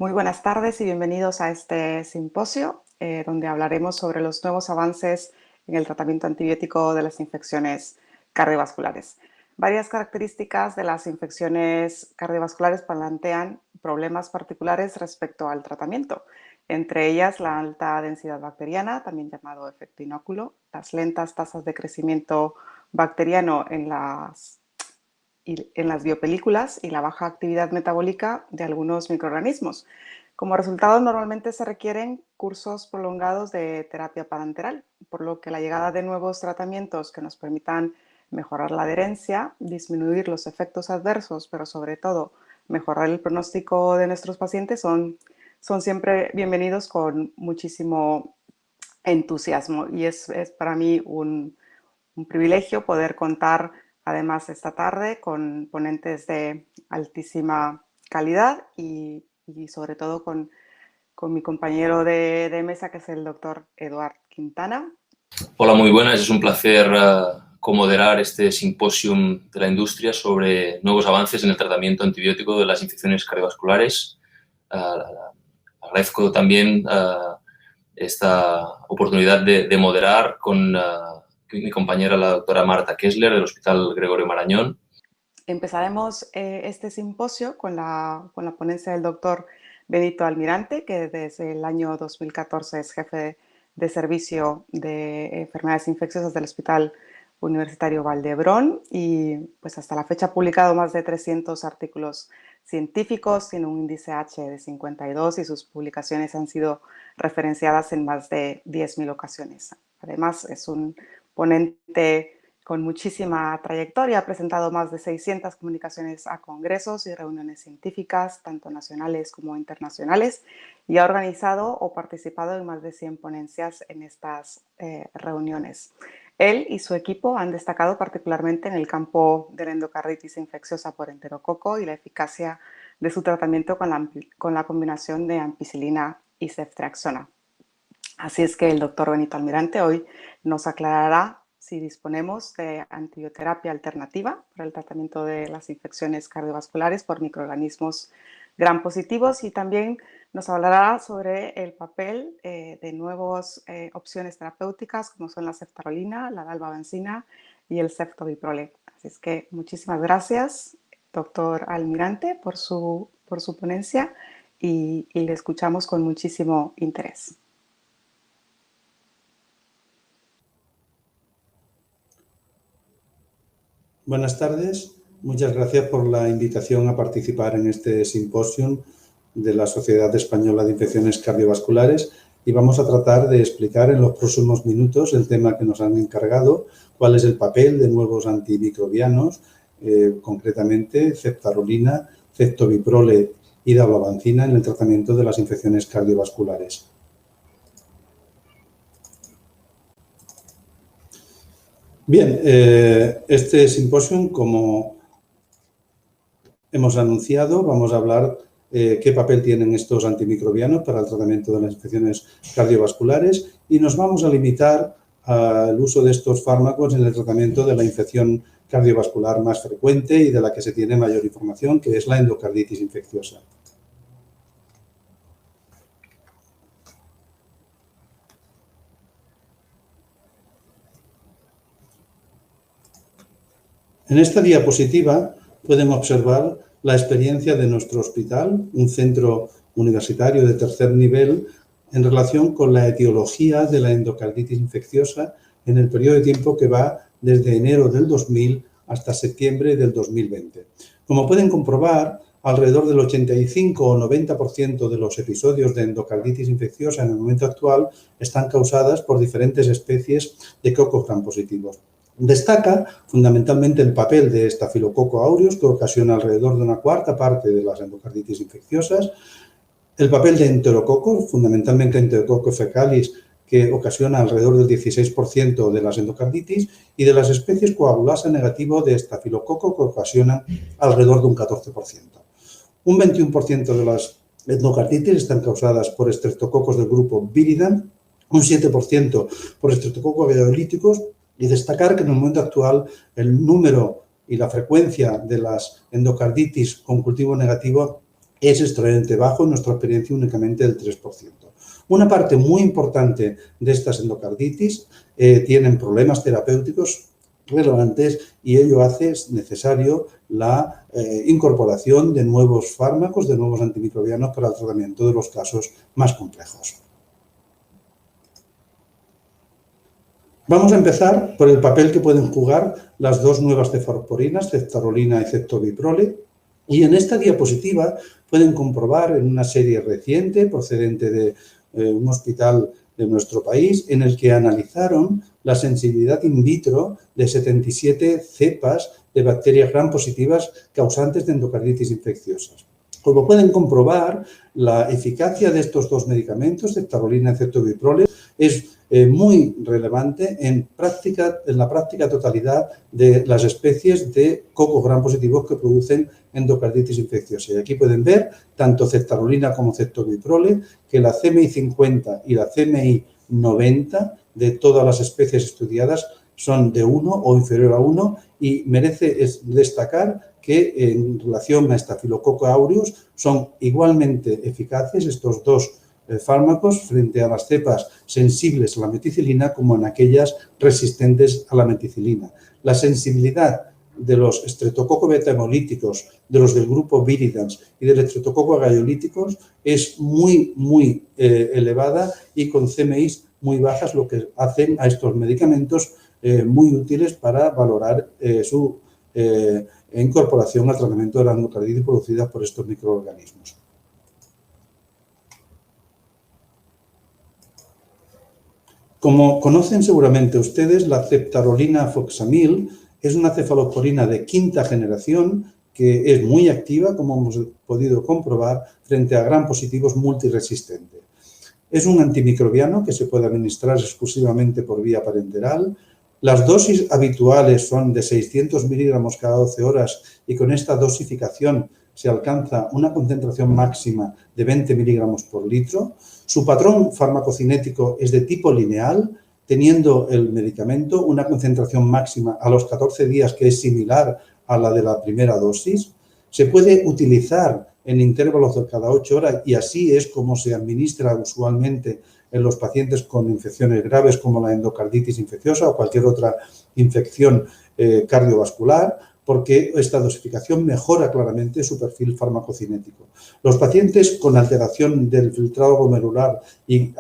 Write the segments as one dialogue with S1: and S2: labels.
S1: Muy buenas tardes y bienvenidos a este simposio, donde hablaremos sobre los nuevos avances en el tratamiento antibiótico de las infecciones cardiovasculares. Varias características de las infecciones cardiovasculares plantean problemas particulares respecto al tratamiento, entre ellas la alta densidad bacteriana, también llamado efecto inóculo, las lentas tasas de crecimiento bacteriano en las biopelículas y la baja actividad metabólica de algunos microorganismos. Como resultado, normalmente se requieren cursos prolongados de terapia parenteral, por lo que la llegada de nuevos tratamientos que nos permitan mejorar la adherencia, disminuir los efectos adversos, pero sobre todo mejorar el pronóstico de nuestros pacientes son siempre bienvenidos con muchísimo entusiasmo. Y es para mí un privilegio poder contar además esta tarde con ponentes de altísima calidad y sobre todo con mi compañero de mesa, que es el doctor Eduard Quintana.
S2: Hola, muy buenas. Es un placer comoderar este simposium de la industria sobre nuevos avances en el tratamiento antibiótico de las infecciones cardiovasculares. Agradezco también esta oportunidad de moderar con mi compañera, la doctora Marta Kessler, del Hospital Gregorio Marañón.
S1: Empezaremos este simposio con la ponencia del doctor Benito Almirante, que desde el año 2014 es jefe de servicio de enfermedades infecciosas del Hospital Universitario Vall d'Hebron y pues hasta la fecha ha publicado más de 300 artículos científicos, tiene un índice H de 52 y sus publicaciones han sido referenciadas en más de 10.000 ocasiones. Además, es un ponente con muchísima trayectoria, ha presentado más de 600 comunicaciones a congresos y reuniones científicas, tanto nacionales como internacionales, y ha organizado o participado en más de 100 ponencias en estas reuniones. Él y su equipo han destacado particularmente en el campo de la endocarditis infecciosa por enterococo y la eficacia de su tratamiento con la combinación de ampicilina y ceftriaxona. Así es que el doctor Benito Almirante hoy nos aclarará si disponemos de antibioterapia alternativa para el tratamiento de las infecciones cardiovasculares por microorganismos gram positivos y también nos hablará sobre el papel de nuevas opciones terapéuticas como son la ceftarolina, la dalbavancina y el ceftobiprole. Así es que muchísimas gracias, doctor Almirante, por su ponencia y le escuchamos con muchísimo interés.
S3: Buenas tardes, muchas gracias por la invitación a participar en este simposium de la Sociedad Española de Infecciones Cardiovasculares y vamos a tratar de explicar en los próximos minutos el tema que nos han encargado, cuál es el papel de nuevos antimicrobianos, concretamente ceftarolina, ceftobiprole y dalbavancina en el tratamiento de las infecciones cardiovasculares. Bien, este simposium, como hemos anunciado, vamos a hablar qué papel tienen estos antimicrobianos para el tratamiento de las infecciones cardiovasculares y nos vamos a limitar al uso de estos fármacos en el tratamiento de la infección cardiovascular más frecuente y de la que se tiene mayor información, que es la endocarditis infecciosa. En esta diapositiva pueden observar la experiencia de nuestro hospital, un centro universitario de tercer nivel, en relación con la etiología de la endocarditis infecciosa en el periodo de tiempo que va desde enero del 2000 hasta septiembre del 2020. Como pueden comprobar, alrededor del 85 o 90% de los episodios de endocarditis infecciosa en el momento actual están causadas por diferentes especies de cocos gram positivos. Destaca fundamentalmente el papel de Staphylococcus aureus, que ocasiona alrededor de una cuarta parte de las endocarditis infecciosas, el papel de enterococos, fundamentalmente Enterococcus fecalis, que ocasiona alrededor del 16% de las endocarditis, y de las especies coagulasa negativo de Staphylococcus, que ocasionan alrededor de un 14%. Un 21% de las endocarditis están causadas por estreptococos del grupo Viridam, un 7% por estreptococos beta-olíticos, y destacar que en el momento actual el número y la frecuencia de las endocarditis con cultivo negativo es extremadamente bajo, en nuestra experiencia únicamente del 3%. Una parte muy importante de estas endocarditis tienen problemas terapéuticos relevantes y ello hace necesario la incorporación de nuevos fármacos, de nuevos antimicrobianos para el tratamiento de los casos más complejos. Vamos a empezar por el papel que pueden jugar las dos nuevas cefalosporinas, ceftarolina y ceftobiprole. Y en esta diapositiva pueden comprobar en una serie reciente procedente de un hospital de nuestro país en el que analizaron la sensibilidad in vitro de 77 cepas de bacterias gram positivas causantes de endocarditis infecciosas. Como pueden comprobar, la eficacia de estos dos medicamentos, ceftarolina y ceftobiprole, es muy relevante en la práctica totalidad de las especies de cocos gram positivos que producen endocarditis infecciosa. Y aquí pueden ver, tanto ceftarolina como ceftobiprole, que la CMI 50 y la CMI 90 de todas las especies estudiadas son de 1 o inferior a 1 y merece destacar que en relación a Staphylococcus aureus son igualmente eficaces estos dos fármacos frente a las cepas sensibles a la meticilina como en aquellas resistentes a la meticilina. La sensibilidad de los Streptococcus beta hemolíticos, de los del grupo viridans y del Streptococcus agallolíticos es muy elevada y con CMIs muy bajas, lo que hacen a estos medicamentos muy útiles para valorar su incorporación al tratamiento de la endocarditis producida por estos microorganismos. Como conocen seguramente ustedes, la ceftarolina foxamil es una cefalosporina de quinta generación que es muy activa, como hemos podido comprobar, frente a gram positivos multiresistentes. Es un antimicrobiano que se puede administrar exclusivamente por vía parenteral. Las dosis habituales son de 600 miligramos cada 12 horas y con esta dosificación se alcanza una concentración máxima de 20 miligramos por litro. Su patrón farmacocinético es de tipo lineal, teniendo el medicamento una concentración máxima a los 14 días que es similar a la de la primera dosis. Se puede utilizar en intervalos de cada 8 horas y así es como se administra usualmente en los pacientes con infecciones graves como la endocarditis infecciosa o cualquier otra infección cardiovascular, porque esta dosificación mejora claramente su perfil farmacocinético. Los pacientes con alteración del filtrado glomerular y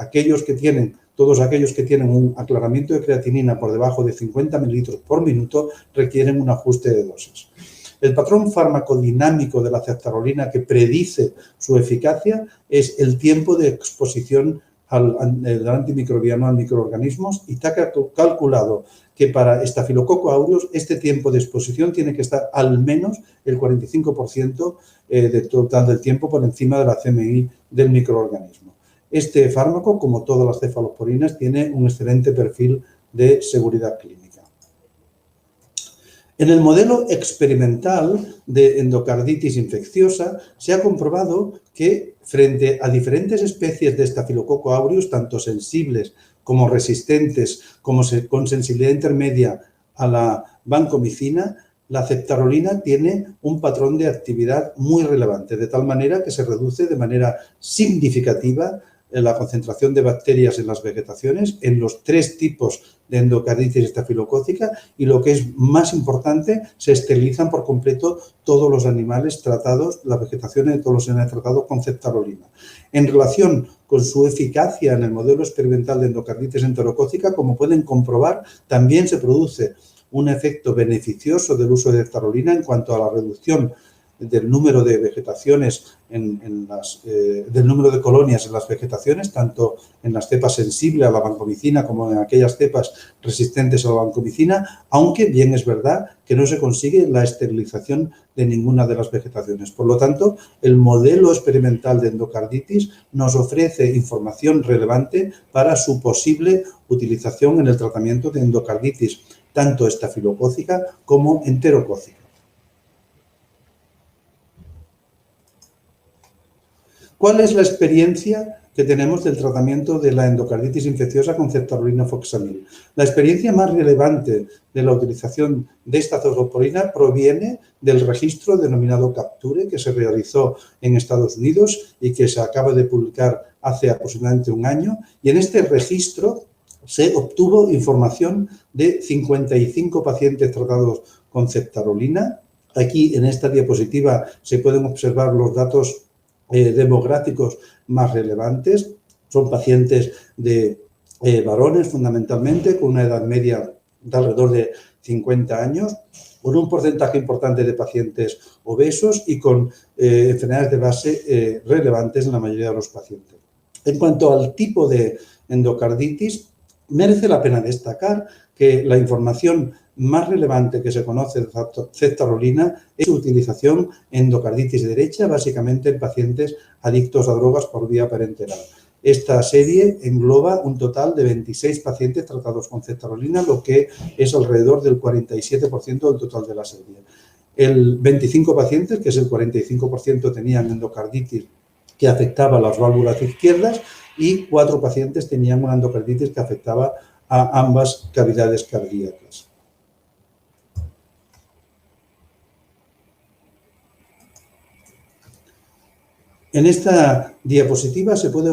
S3: todos aquellos que tienen un aclaramiento de creatinina por debajo de 50 mililitros por minuto requieren un ajuste de dosis. El patrón farmacodinámico de la ceftarolina que predice su eficacia es el tiempo de exposición del antimicrobiano a microorganismos y está calculado que para Staphylococcus aureus este tiempo de exposición tiene que estar al menos el 45% del total del tiempo por encima de la CMI del microorganismo. Este fármaco, como todas las cefalosporinas, tiene un excelente perfil de seguridad clínica. En el modelo experimental de endocarditis infecciosa se ha comprobado que frente a diferentes especies de Staphylococcus aureus, tanto sensibles como resistentes, como con sensibilidad intermedia a la vancomicina, la ceftarolina tiene un patrón de actividad muy relevante, de tal manera que se reduce de manera significativa la concentración de bacterias en las vegetaciones, en los 3 tipos de endocarditis estafilocócica y, lo que es más importante, se esterilizan por completo todos los animales tratados, la vegetación de todos los animales tratados con ceftarolina. En relación con su eficacia en el modelo experimental de endocarditis enterocócica, como pueden comprobar, también se produce un efecto beneficioso del uso de ceftarolina en cuanto a la reducción del número de vegetaciones, del número de colonias en las vegetaciones, tanto en las cepas sensibles a la vancomicina como en aquellas cepas resistentes a la vancomicina, aunque bien es verdad que no se consigue la esterilización de ninguna de las vegetaciones. Por lo tanto, el modelo experimental de endocarditis nos ofrece información relevante para su posible utilización en el tratamiento de endocarditis, tanto estafilocócica como enterocócica. ¿Cuál es la experiencia que tenemos del tratamiento de la endocarditis infecciosa con ceftaroline foxamil? La experiencia más relevante de la utilización de esta cefalosporina proviene del registro denominado CAPTURE que se realizó en Estados Unidos y que se acaba de publicar hace aproximadamente un año. Y en este registro se obtuvo información de 55 pacientes tratados con ceftarolina. Aquí en esta diapositiva se pueden observar los datos demográficos más relevantes. Son pacientes de varones fundamentalmente, con una edad media de alrededor de 50 años, con un porcentaje importante de pacientes obesos y con enfermedades de base relevantes en la mayoría de los pacientes. En cuanto al tipo de endocarditis, merece la pena destacar que la información más relevante que se conoce de ceftarolina es su utilización en endocarditis derecha, básicamente en pacientes adictos a drogas por vía parenteral. Esta serie engloba un total de 26 pacientes tratados con ceftarolina, lo que es alrededor del 47% del total de la serie. El 25 pacientes, que es el 45%, tenían endocarditis que afectaba las válvulas izquierdas y 4 pacientes tenían una endocarditis que afectaba a ambas cavidades cardíacas. En esta diapositiva se puede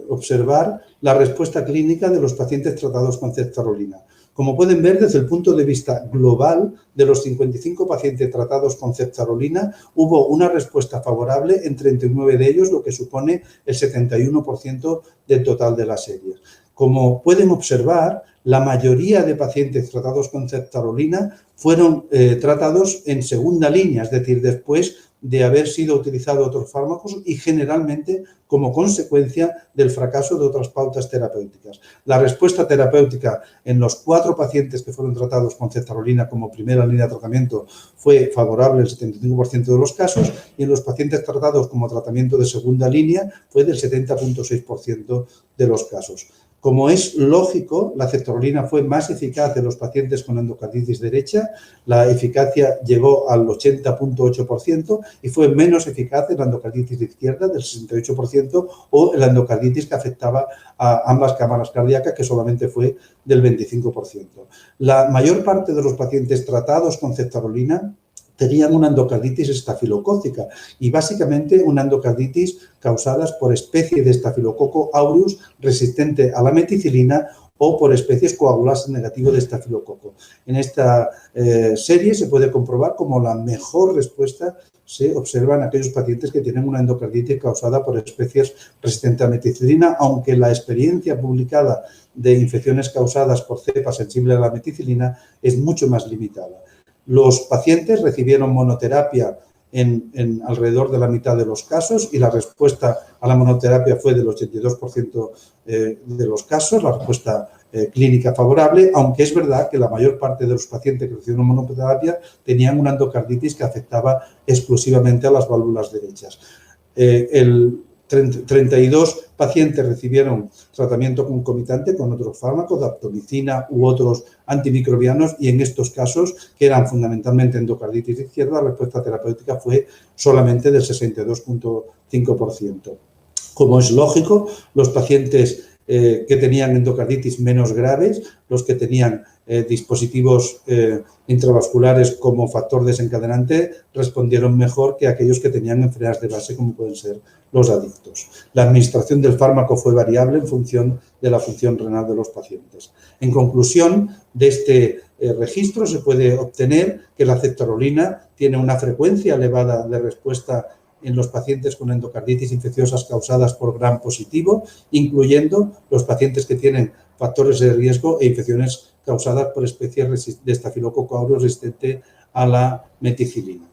S3: observar la respuesta clínica de los pacientes tratados con ceftarolina. Como pueden ver, desde el punto de vista global, de los 55 pacientes tratados con ceftarolina, hubo una respuesta favorable en 39 de ellos, lo que supone el 71% del total de la serie. Como pueden observar, la mayoría de pacientes tratados con ceftarolina fueron tratados en segunda línea, es decir, después de haber sido utilizado otros fármacos y generalmente como consecuencia del fracaso de otras pautas terapéuticas. La respuesta terapéutica en los 4 pacientes que fueron tratados con ceftarolina como primera línea de tratamiento fue favorable en el 75% de los casos y en los pacientes tratados como tratamiento de segunda línea fue del 70,6% de los casos. Como es lógico, la ceftarolina fue más eficaz en los pacientes con endocarditis derecha, la eficacia llegó al 80,8% y fue menos eficaz en la endocarditis izquierda, del 68%, o en la endocarditis que afectaba a ambas cámaras cardíacas, que solamente fue del 25%. La mayor parte de los pacientes tratados con ceftarolina tenían una endocarditis estafilocócica y básicamente una endocarditis causada por especies de estafilococo aureus resistente a la meticilina o por especies coagulase negativo de estafilococo. En esta serie se puede comprobar cómo la mejor respuesta se observa en aquellos pacientes que tienen una endocarditis causada por especies resistentes a meticilina, aunque la experiencia publicada de infecciones causadas por cepas sensibles a la meticilina es mucho más limitada. Los pacientes recibieron monoterapia en alrededor de la mitad de los casos y la respuesta a la monoterapia fue del 82% de los casos, la respuesta clínica favorable, aunque es verdad que la mayor parte de los pacientes que recibieron monoterapia tenían una endocarditis que afectaba exclusivamente a las válvulas derechas. 32 pacientes recibieron tratamiento concomitante con otros fármacos, daptomicina u otros antimicrobianos, y en estos casos, que eran fundamentalmente endocarditis izquierda, la respuesta terapéutica fue solamente del 62,5%. Como es lógico, los pacientes que tenían endocarditis menos graves, los que tenían dispositivos intravasculares como factor desencadenante, respondieron mejor que aquellos que tenían enfermedades de base como pueden ser los adictos. La administración del fármaco fue variable en función de la función renal de los pacientes. En conclusión, de este registro se puede obtener que la ceftarolina tiene una frecuencia elevada de respuesta en los pacientes con endocarditis infecciosas causadas por Gram positivo, incluyendo los pacientes que tienen factores de riesgo e infecciones causadas por especies de estafilococo aureus resistente a la meticilina.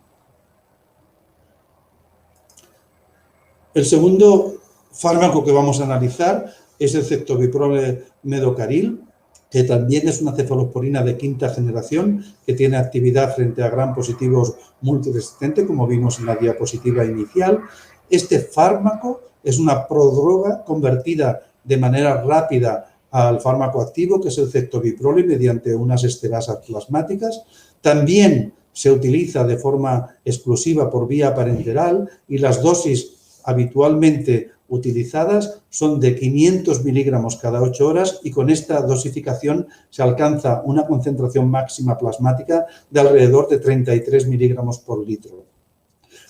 S3: El segundo fármaco que vamos a analizar es el ceftobiprole medocaril, que también es una cefalosporina de quinta generación que tiene actividad frente a Gram positivos multiresistentes, como vimos en la diapositiva inicial. Este fármaco es una prodroga convertida de manera rápida al fármaco activo, que es el ceftobiprole, mediante unas esterasas plasmáticas. También se utiliza de forma exclusiva por vía parenteral y las dosis habitualmente utilizadas son de 500 miligramos cada 8 horas y con esta dosificación se alcanza una concentración máxima plasmática de alrededor de 33 miligramos por litro.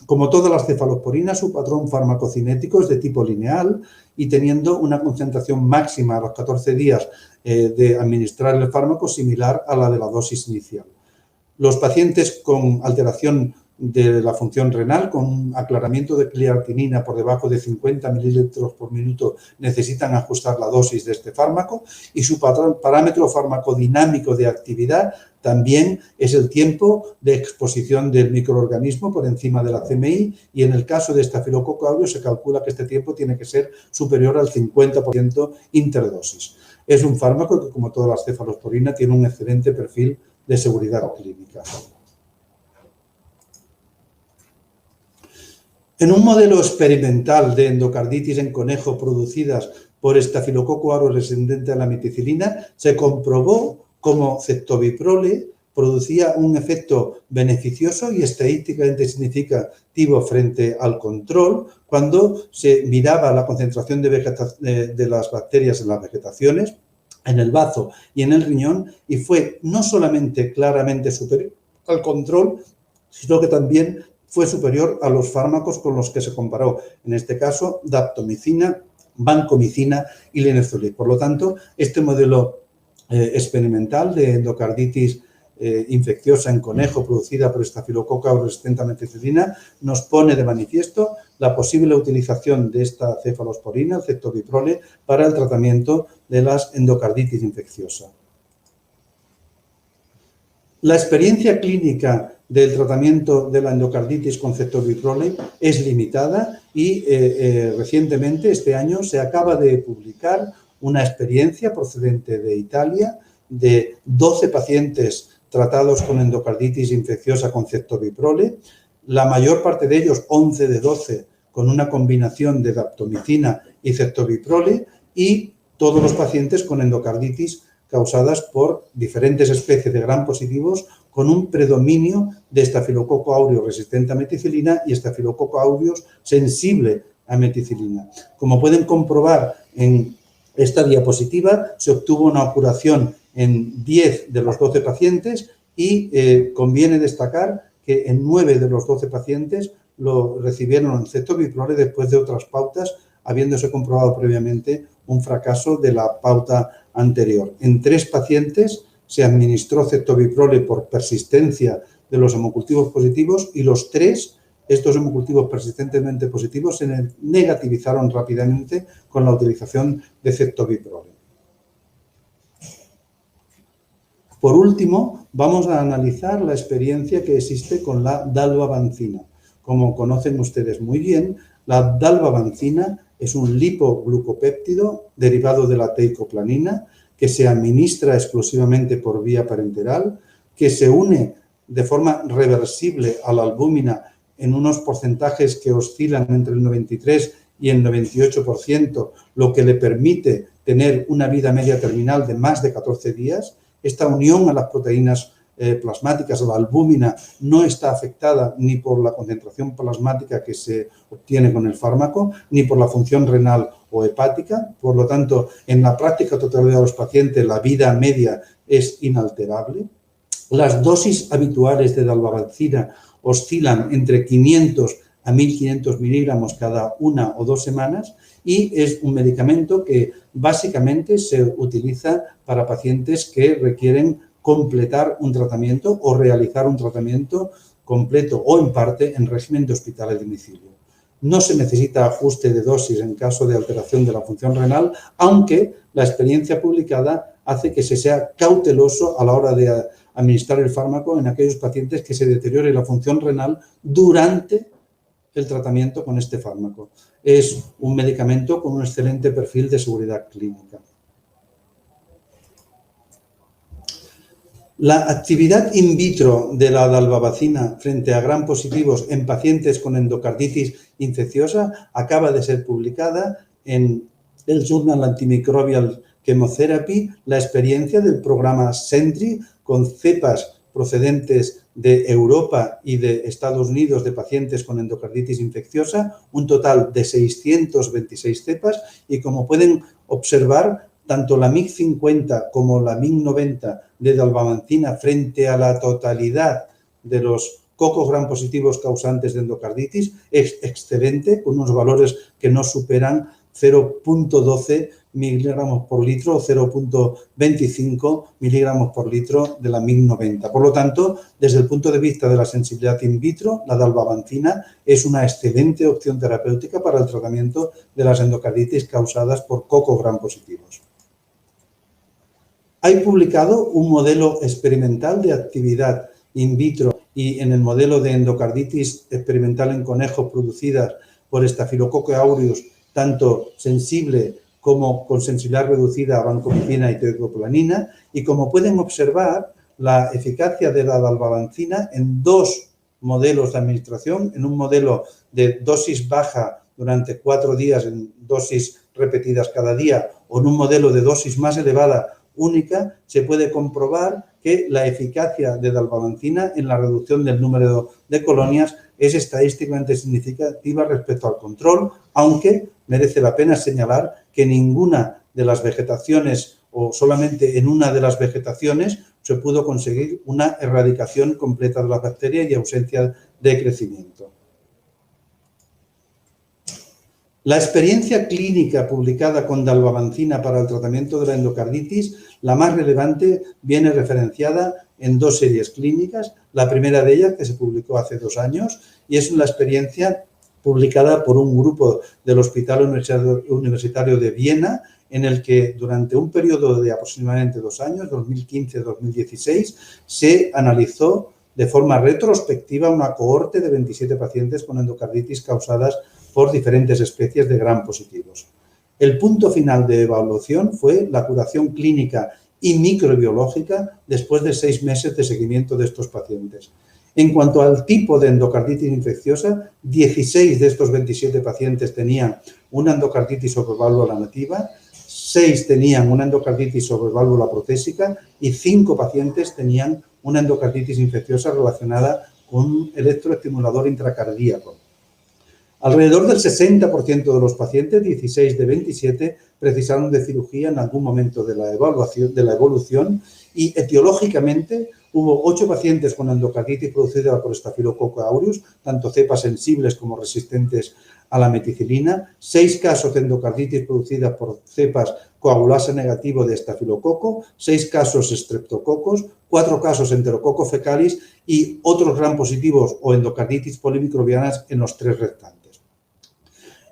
S3: Como todas las cefalosporinas, su patrón farmacocinético es de tipo lineal y teniendo una concentración máxima a los 14 días de administrar el fármaco similar a la de la dosis inicial. Los pacientes con alteración de la función renal, con aclaramiento de creatinina por debajo de 50 mililitros por minuto, necesitan ajustar la dosis de este fármaco y su parámetro farmacodinámico de actividad también es el tiempo de exposición del microorganismo por encima de la CMI y en el caso de Staphylococcus aureus se calcula que este tiempo tiene que ser superior al 50% interdosis. Es un fármaco que, como todas las cefalosporinas, tiene un excelente perfil de seguridad clínica. En un modelo experimental de endocarditis en conejo producidas por Staphylococcus aureus resistente a la meticilina, se comprobó cómo cetobiprole producía un efecto beneficioso y estadísticamente significativo frente al control cuando se miraba la concentración de las bacterias en las vegetaciones, en el bazo y en el riñón, y fue no solamente claramente superior al control, sino que también fue superior a los fármacos con los que se comparó, en este caso, daptomicina, vancomicina y linezolid. Por lo tanto, este modelo experimental de endocarditis infecciosa en conejo producida por Staphylococcus aureus resistente a meticilina nos pone de manifiesto la posible utilización de esta cefalosporina, el cetobiprole, para el tratamiento de las endocarditis infecciosa. La experiencia clínica del tratamiento de la endocarditis con cetobiprole es limitada y recientemente, este año, se acaba de publicar una experiencia procedente de Italia de 12 pacientes tratados con endocarditis infecciosa con cetobiprole, la mayor parte de ellos, 11 de 12, con una combinación de daptomicina y cetobiprole y todos los pacientes con endocarditis causadas por diferentes especies de gram positivos con un predominio de Staphylococcus aureus resistente a meticilina y Staphylococcus aureus sensible a meticilina. Como pueden comprobar en esta diapositiva, se obtuvo una curación en 10 de los 12 pacientes y conviene destacar que en 9 de los 12 pacientes lo recibieron en cetobiprole después de otras pautas, habiéndose comprobado previamente un fracaso de la pauta anterior. En 3 pacientes se administró cetobiprole por persistencia de los hemocultivos positivos y los 3, estos hemocultivos persistentemente positivos, se negativizaron rápidamente con la utilización de cetobiprole. Por último, vamos a analizar la experiencia que existe con la dalbavancina. Como conocen ustedes muy bien, la dalbavancina es un lipoglucopéptido derivado de la teicoplanina que se administra exclusivamente por vía parenteral, que se une de forma reversible a la albúmina en unos porcentajes que oscilan entre el 93 y el 98%, lo que le permite tener una vida media terminal de más de 14 días. Esta unión a las proteínas plasmáticas, a la albúmina, no está afectada ni por la concentración plasmática que se obtiene con el fármaco, ni por la función renal o hepática. Por lo tanto, en la práctica totalidad de los pacientes, la vida media es inalterable. Las dosis habituales de dalbavancina oscilan entre 500 a 1.500 miligramos cada 1 o 2 semanas y es un medicamento que básicamente se utiliza para pacientes que requieren completar un tratamiento o realizar un tratamiento completo o en parte en régimen de hospital a domicilio. No se necesita ajuste de dosis en caso de alteración de la función renal, aunque la experiencia publicada hace que se sea cauteloso a la hora de administrar el fármaco en aquellos pacientes que se deteriore la función renal durante el tratamiento con este fármaco. Es un medicamento con un excelente perfil de seguridad clínica. La actividad in vitro de la dalbavancina frente a gram positivos en pacientes con endocarditis infecciosa acaba de ser publicada en el Journal Antimicrobial Chemotherapy, la experiencia del programa SENTRY con cepas procedentes de Europa y de Estados Unidos de pacientes con endocarditis infecciosa, un total de 626 cepas y, como pueden observar, tanto la MIC50 como la MIC90 de dalbavancina frente a la totalidad de los cocos gram positivos causantes de endocarditis es excelente, con unos valores que no superan 0,12 miligramos por litro o 0,25 miligramos por litro de la MIC90. Por lo tanto, desde el punto de vista de la sensibilidad in vitro, la dalbavancina es una excelente opción terapéutica para el tratamiento de las endocarditis causadas por cocos gram positivos. Hay publicado un modelo experimental de actividad in vitro y en el modelo de endocarditis experimental en conejos producidas por Staphylococcus aureus, tanto sensible como con sensibilidad reducida a vancomicina y teicoplanin, y como pueden observar, la eficacia de la dalbavancina en dos modelos de administración, en un modelo de dosis baja durante 4 días en dosis repetidas cada día o en un modelo de dosis más elevada única, se puede comprobar que la eficacia de dalbavancina en la reducción del número de colonias es estadísticamente significativa respecto al control, aunque merece la pena señalar que ninguna de las vegetaciones o solamente en una de las vegetaciones se pudo conseguir una erradicación completa de la bacteria y ausencia de crecimiento. La experiencia clínica publicada con dalbavancina para el tratamiento de la endocarditis, la más relevante, viene referenciada en 2 series clínicas. La primera de ellas, que se publicó hace 2 años, y es la experiencia publicada por un grupo del Hospital Universitario de Viena, en el que durante un periodo de aproximadamente 2 años, 2015-2016, se analizó de forma retrospectiva una cohorte de 27 pacientes con endocarditis causadas por diferentes especies de gram positivos. El punto final de evaluación fue la curación clínica y microbiológica después de 6 meses de seguimiento de estos pacientes. En cuanto al tipo de endocarditis infecciosa, 16 de estos 27 pacientes tenían una endocarditis sobre válvula nativa, 6 tenían una endocarditis sobre válvula protésica y 5 pacientes tenían una endocarditis infecciosa relacionada con un electroestimulador intracardíaco. Alrededor del 60% de los pacientes, 16 de 27, precisaron de cirugía en algún momento de la evolución y etiológicamente hubo 8 pacientes con endocarditis producida por Staphylococcus aureus, tanto cepas sensibles como resistentes a la meticilina, 6 casos de endocarditis producida por cepas coagulasa negativo de estafilococo, 6 casos streptococos, 4 casos enterococo fecalis y otros gram positivos o endocarditis polimicrobianas en los 3 restantes.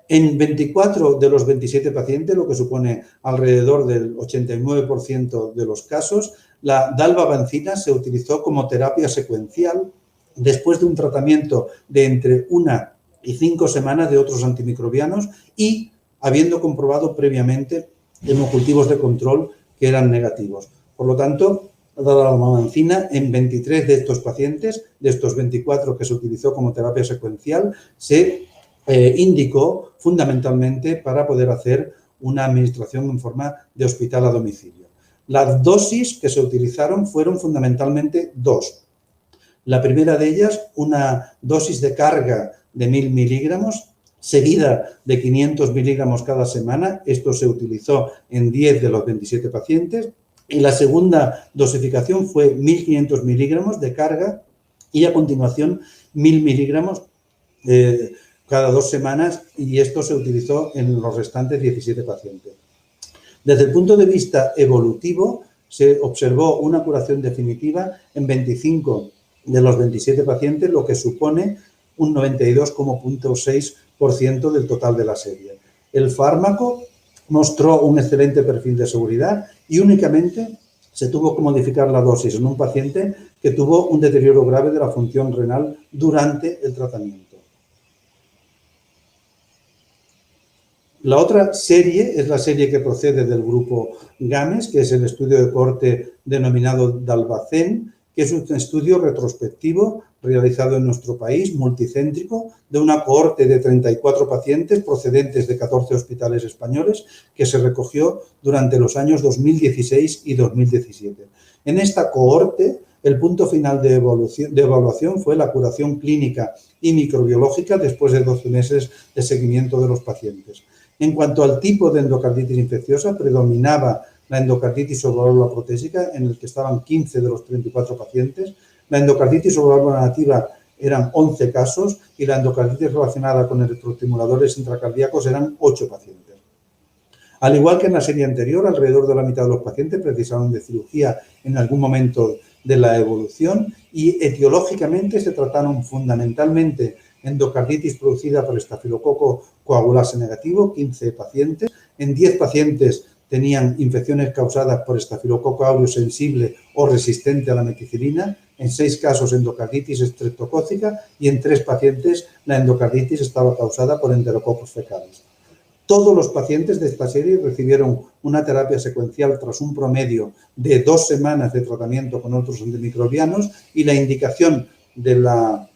S3: En 24 de los 27 pacientes, lo que supone alrededor del 89% de los casos, la dalbavancina se utilizó como terapia secuencial después de un tratamiento de entre 1 y 5 semanas de otros antimicrobianos y habiendo comprobado previamente hemocultivos de control que eran negativos. Por lo tanto, la dalbavancina en 23 de estos pacientes, de estos 24 que se utilizó como terapia secuencial, se indicó fundamentalmente para poder hacer una administración en forma de hospital a domicilio. Las dosis que se utilizaron fueron fundamentalmente 2. La primera de ellas, una dosis de carga de 1000 miligramos, seguida de 500 miligramos cada semana. Esto se utilizó en 10 de los 27 pacientes. Y la segunda dosificación fue 1500 miligramos de carga y a continuación 1000 miligramos cada 2 semanas, y esto se utilizó en los restantes 17 pacientes. Desde el punto de vista evolutivo, se observó una curación definitiva en 25 de los 27 pacientes, lo que supone un 92,6% del total de la serie. El fármaco mostró un excelente perfil de seguridad y únicamente se tuvo que modificar la dosis en un paciente que tuvo un deterioro grave de la función renal durante el tratamiento. La otra serie es la serie que procede del grupo GAMES, que es el estudio de cohorte denominado DALBACEN, que es un estudio retrospectivo realizado en nuestro país, multicéntrico, de una cohorte de 34 pacientes procedentes de 14 hospitales españoles que se recogió durante los años 2016 y 2017. En esta cohorte El punto final de evaluación fue la curación clínica y microbiológica después de 12 meses de seguimiento de los pacientes. En cuanto al tipo de endocarditis infecciosa, predominaba la endocarditis sobre válvula protésica, en el que estaban 15 de los 34 pacientes. La endocarditis sobre válvula nativa eran 11 casos y la endocarditis relacionada con electroestimuladores intracardíacos eran 8 pacientes. Al igual que en la serie anterior, alrededor de la mitad de los pacientes precisaron de cirugía en algún momento de la evolución y etiológicamente se trataron fundamentalmente endocarditis producida por estafilococo coagulase negativo, 15 pacientes. En 10 pacientes tenían infecciones causadas por estafilococo aureus sensible o resistente a la meticilina. En 6 casos endocarditis estreptocócica y en 3 pacientes la endocarditis estaba causada por enterococos fecales. Todos los pacientes de esta serie recibieron una terapia secuencial tras un promedio de 2 semanas de tratamiento con otros antimicrobianos y la indicación de la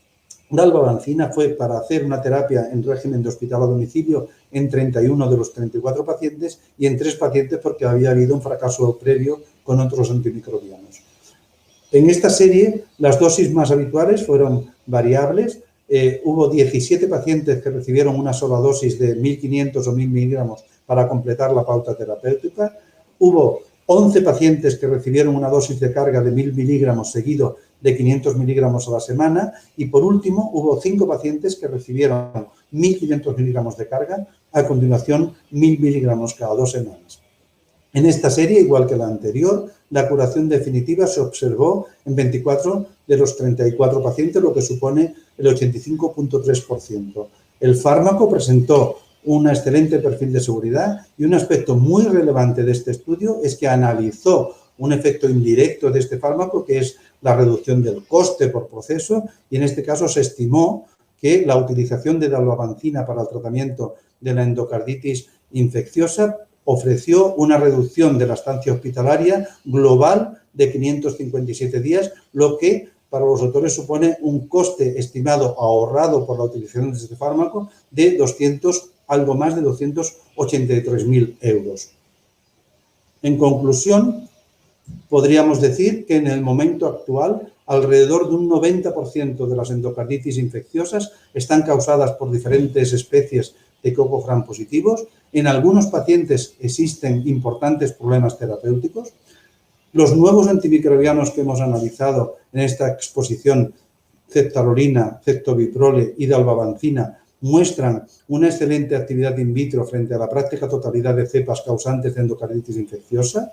S3: dalbavancina fue para hacer una terapia en régimen de hospital a domicilio en 31 de los 34 pacientes y en 3 pacientes porque había habido un fracaso previo con otros antimicrobianos. En esta serie, las dosis más habituales fueron variables. Hubo 17 pacientes que recibieron una sola dosis de 1.500 o 1.000 miligramos para completar la pauta terapéutica. Hubo 11 pacientes que recibieron una dosis de carga de 1.000 miligramos seguido de 500 miligramos a la semana. Y por último, hubo 5 pacientes que recibieron 1.500 miligramos de carga, a continuación 1.000 miligramos cada 2 semanas. En esta serie, igual que la anterior, la curación definitiva se observó en 24 de los 34 pacientes, lo que supone el 85,3%. El fármaco presentó un excelente perfil de seguridad y un aspecto muy relevante de este estudio es que analizó un efecto indirecto de este fármaco, que es la reducción del coste por proceso, y en este caso se estimó que la utilización de dalbavancina para el tratamiento de la endocarditis infecciosa ofreció una reducción de la estancia hospitalaria global de 557 días, lo que para los autores supone un coste estimado ahorrado por la utilización de este fármaco de algo más de 283.000 euros. En conclusión, podríamos decir que en el momento actual alrededor de un 90% de las endocarditis infecciosas están causadas por diferentes especies de coco gram positivos. En algunos pacientes existen importantes problemas terapéuticos. Los nuevos antimicrobianos que hemos analizado en esta exposición, ceftarolina, ceftobiprole y dalbavancina, muestran una excelente actividad in vitro frente a la práctica totalidad de cepas causantes de endocarditis infecciosa.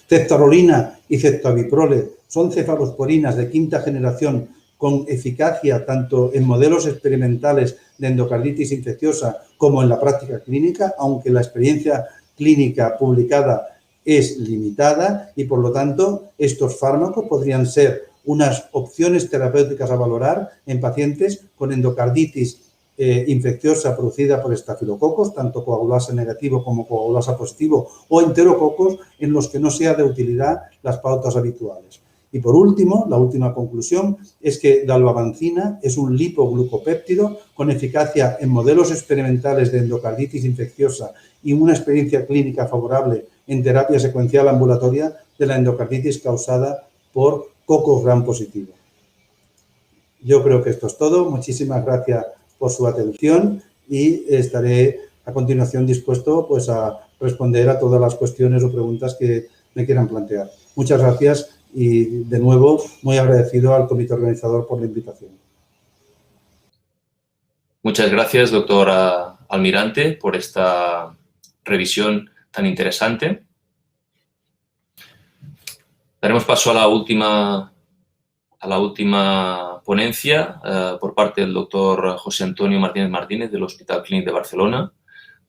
S3: Ceftarolina y ceftobiprole son cefalosporinas de quinta generación con eficacia tanto en modelos experimentales de endocarditis infecciosa como en la práctica clínica, aunque la experiencia clínica publicada es limitada y, por lo tanto, estos fármacos podrían ser unas opciones terapéuticas a valorar en pacientes con endocarditis infecciosa producida por estafilococos, tanto coagulasa negativo como coagulasa positivo, o enterococos en los que no sea de utilidad las pautas habituales. Y por último, la última conclusión es que dalbavancina es un lipoglucopéptido con eficacia en modelos experimentales de endocarditis infecciosa y una experiencia clínica favorable en terapia secuencial ambulatoria de la endocarditis causada por coco gram positivo. Yo creo que esto es todo. Muchísimas gracias por su atención y estaré a continuación dispuesto pues, a responder a todas las cuestiones o preguntas que me quieran plantear. Muchas gracias y, de nuevo, muy agradecido al comité organizador por la invitación.
S2: Muchas gracias, doctor Almirante, por esta revisión tan interesante. Daremos paso a la última ponencia por parte del doctor José Antonio Martínez Martínez del Hospital Clínic de Barcelona,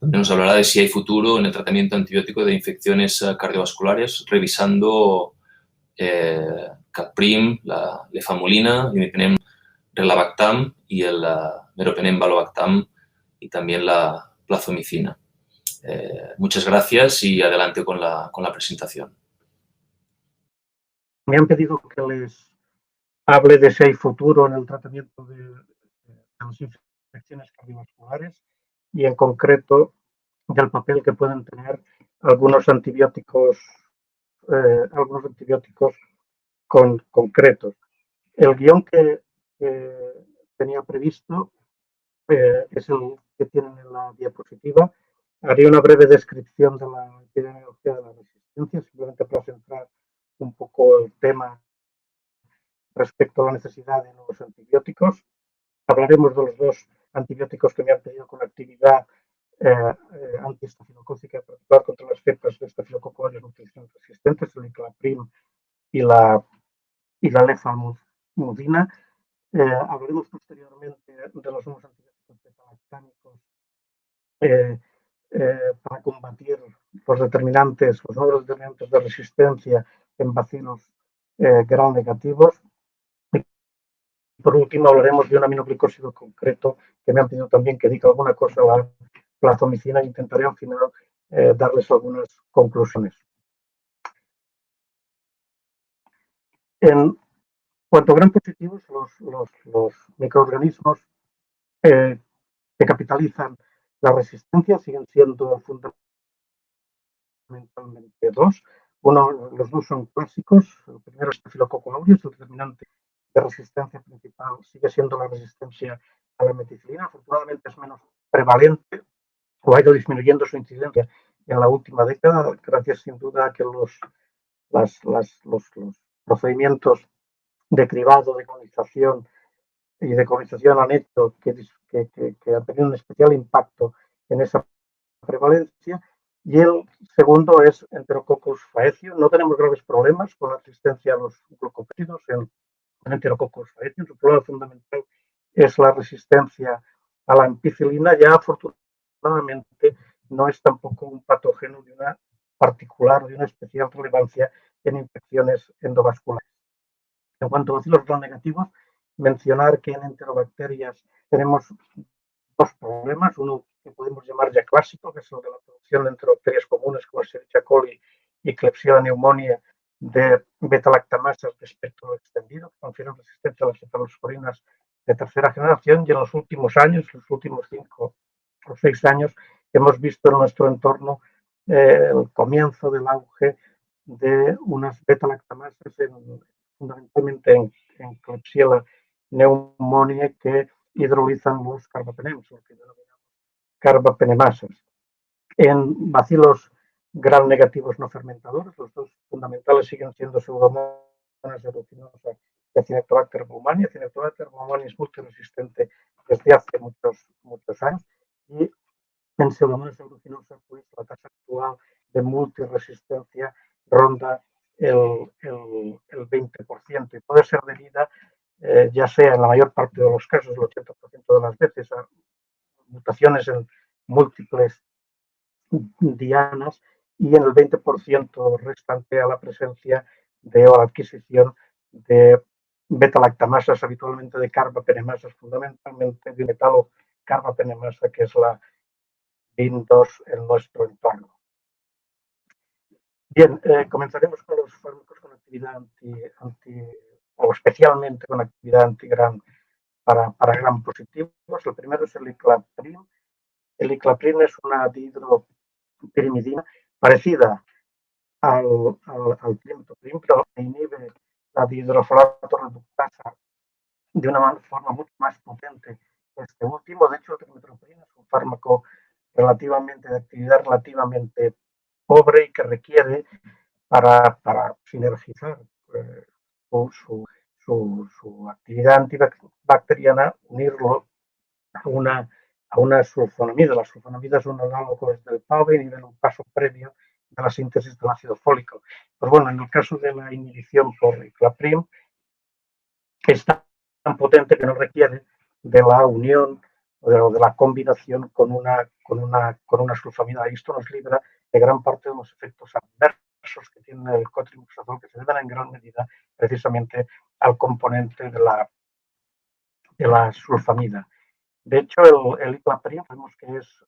S2: donde nos hablará de si hay futuro en el tratamiento antibiótico de infecciones cardiovasculares, revisando Caprim, la lefamulina, imipenem relabactam y el meropenem valobactam y también la plazomicina. Muchas gracias y adelante con la presentación.
S4: Me han pedido que les hable de si hay futuro en el tratamiento de las infecciones cardiovasculares y en concreto del papel que pueden tener algunos antibióticos concretos. El guión que tenía previsto es el que tienen en la diapositiva. Haré una breve descripción de la epidemiología de la resistencia, simplemente para centrar un poco el tema respecto a la necesidad de nuevos antibióticos. Hablaremos de los dos antibióticos que me han pedido con actividad antiestafilocócica, en particular contra las cepas de Staphylococcus aureus multiresistentes resistentes, el Iclaprim y la lefalmudina. Hablaremos posteriormente de los nuevos antibióticos beta-lactámicos para combatir los nuevos determinantes de resistencia en bacilos gram negativos. Y por último hablaremos de un aminoglicósido concreto que me han pedido también que diga alguna cosa a la plazomicina e intentaré al final darles algunas conclusiones. En cuanto a gram positivos, los microorganismos que capitalizan la resistencia siguen siendo fundamentalmente dos. Los dos son clásicos. El primero es Staphylococcus aureus, el determinante de resistencia principal sigue siendo la resistencia a la meticilina. Afortunadamente es menos prevalente o ha ido disminuyendo su incidencia en la última década, gracias sin duda a que los procedimientos de cribado, de colonización y de colonización han hecho que han tenido un especial impacto en esa prevalencia. Y el segundo es Enterococcus faecium. No tenemos graves problemas con la resistencia a los glucopéptidos en Enterococcus faecium. Su problema fundamental es la resistencia a la ampicilina. Ya afortunadamente no es tampoco un patógeno de una particular, de una especial relevancia en infecciones endovasculares. En cuanto a bacilos gram negativos, mencionar que en enterobacterias tenemos dos problemas. Uno que podemos llamar ya clásico, que es el de la producción de enterobacterias comunes como Escherichia coli y Klebsiella pneumoniae de beta-lactamasas de espectro extendido, que confieren resistencia a las cefalosporinas de tercera generación. Y en los últimos años, los últimos 5 o 6 años, hemos visto en nuestro entorno el comienzo del auge de unas beta-lactamasas fundamentalmente en Klebsiella pneumoniae que hidrolizan los carbapenems, lo que denominamos carbapenemasas. En bacilos gram negativos no fermentadores, los dos fundamentales siguen siendo Pseudomonas aeruginosa y Acinetobacter baumannii. Acinetobacter baumannii es multiresistente desde hace muchos años, y en Pseudomonas aeruginosa pues la tasa actual de multiresistencia ronda el 20% y puede ser debida ya sea en la mayor parte de los casos, el 80% de las veces, a mutaciones en múltiples dianas, y en el 20% restante a la presencia o a la adquisición de beta-lactamasas, habitualmente de carbapenemasas, fundamentalmente de metalocarbapenemasa, que es la BIN2 en nuestro entorno. Bien, comenzaremos con los fármacos con actividad o especialmente con actividad anti-gram para gram positivos. El primero es el Iclaprim. El Iclaprim es una dihidropirimidina parecida al trimethoprim, pero inhibe la dihidrofolato reductasa de una forma mucho más potente que este último. De hecho, el trimethoprim es un fármaco de actividad relativamente pobre y que requiere para sinergizar su actividad antibacteriana, unirlo a una sulfonamida. Las sulfonamidas son análogos del PABE y dan un paso previo de la síntesis del ácido fólico. Pues bueno, en el caso de la inhibición por Iclaprim, es tan potente que no requiere de la unión o de la combinación con una sulfonamida. Y esto nos libra de gran parte de los efectos adversos que tiene el cotrimoxazol, que se deben en gran medida precisamente al componente de la sulfonamida. De hecho, el Iclaprim vemos que es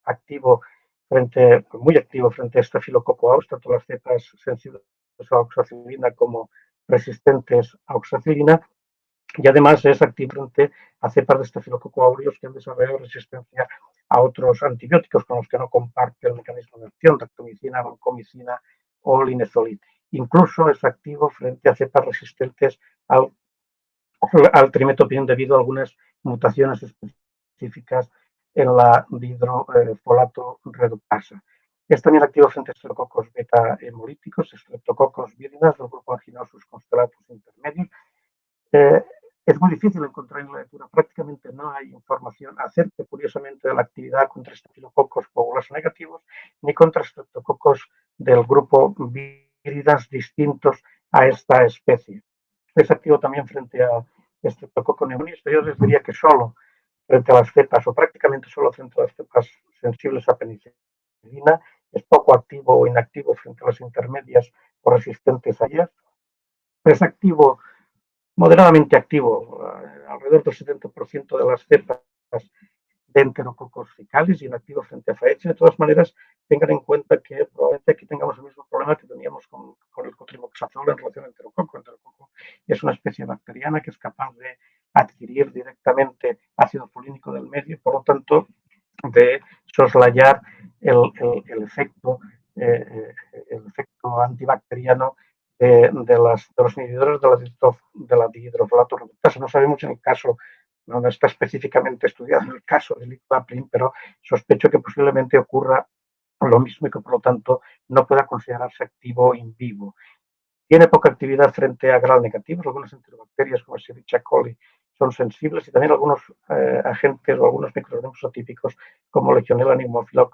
S4: muy activo frente a Staphylococcus aureus, tanto las cepas sensibles a oxacilina como resistentes a oxacilina, y además es activo frente a cepas de Staphylococcus aureus que han desarrollado resistencia a otros antibióticos con los que no comparte el mecanismo de acción, dactomicina, vancomicina o linezolid. Incluso es activo frente a cepas resistentes al trimetooprim debido a algunas mutaciones específicas en la dihidrofolato reductasa. Es también activo frente a estreptococos beta hemolíticos, estreptococos virinas del grupo Aeruginosus constellatus intermedius. Es muy difícil encontrar en la lectura, prácticamente no hay información acerca, curiosamente, de la actividad contra estafilococos coagulados negativos ni contra estreptococos del grupo viridas distintos a esta especie. Es activo también frente a Streptococcus pneumoniae, pero yo les diría que solo frente a las cepas, o prácticamente solo frente a las cepas sensibles a penicilina. Es poco activo o inactivo frente a las intermedias o resistentes a ellas. Es activo, moderadamente activo, alrededor del 70% de las cepas de enterococos fecales y inactivo frente a Faecia. De todas maneras, tengan en cuenta que probablemente aquí tengamos el mismo problema que teníamos con el cotrimoxazol en relación al enterococo. El enterococo es una especie bacteriana que es capaz de adquirir directamente ácido folínico del medio y, por lo tanto, de soslayar el efecto antibacteriano de los inhibidores de la dihidrofolato reductasa. No sabemos en el caso, no está específicamente estudiado en el caso del imidacloprid, pero sospecho que posiblemente ocurra lo mismo y que por lo tanto no pueda considerarse activo in vivo. Tiene poca actividad frente a gram negativos, algunas enterobacterias como Escherichia coli son sensibles y también algunos agentes o algunos microorganismos atípicos como Legionella pneumophila o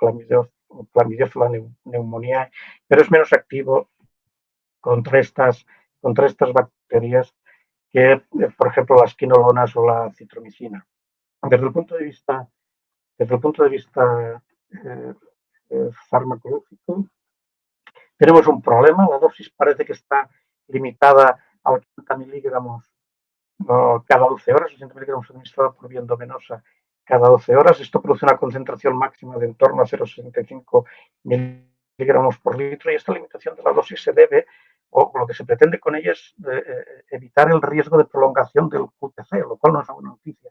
S4: Chlamydophila pneumoniae, pero es menos activo contra estas bacterias que, por ejemplo, las quinolonas o la citromicina. Desde el punto de vista farmacológico, tenemos un problema. La dosis parece que está limitada a 80 miligramos cada 12 horas, 80 miligramos administrada por vía endovenosa cada 12 horas. Esto produce una concentración máxima de en torno a 0,65 miligramos por litro y esta limitación de la dosis se debe, o lo que se pretende con ella es evitar el riesgo de prolongación del QTC, lo cual no es una buena noticia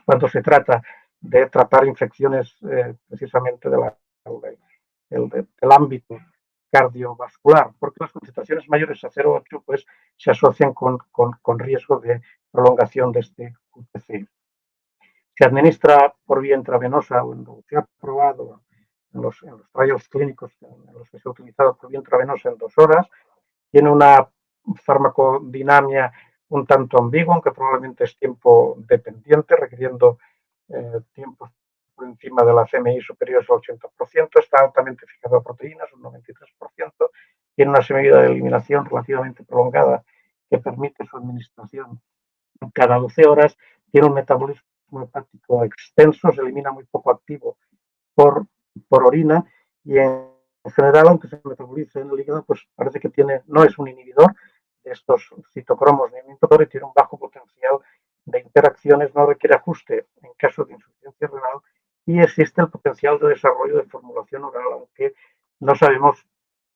S4: cuando se trata de tratar infecciones precisamente del ámbito cardiovascular, porque las concentraciones mayores a 0,8 pues, se asocian con riesgo de prolongación de este QTC. Se administra por vía intravenosa, o se ha probado en los trials clínicos en los que se ha utilizado por vía intravenosa en 2 horas. Tiene una farmacodinamia un tanto ambigua, aunque probablemente es tiempo dependiente, requiriendo tiempos por encima de la CMI superiores al 80%, está altamente fijado a proteínas, un 93%, tiene una semivida de eliminación relativamente prolongada que permite su administración cada 12 horas, tiene un metabolismo hepático extenso, se elimina muy poco activo por orina y en general, aunque se metabolice en el hígado, pues parece que no es un inhibidor de estos citocromos ni un inhibidor y tiene un bajo potencial de interacciones, no requiere ajuste en caso de insuficiencia renal y existe el potencial de desarrollo de formulación oral, aunque no sabemos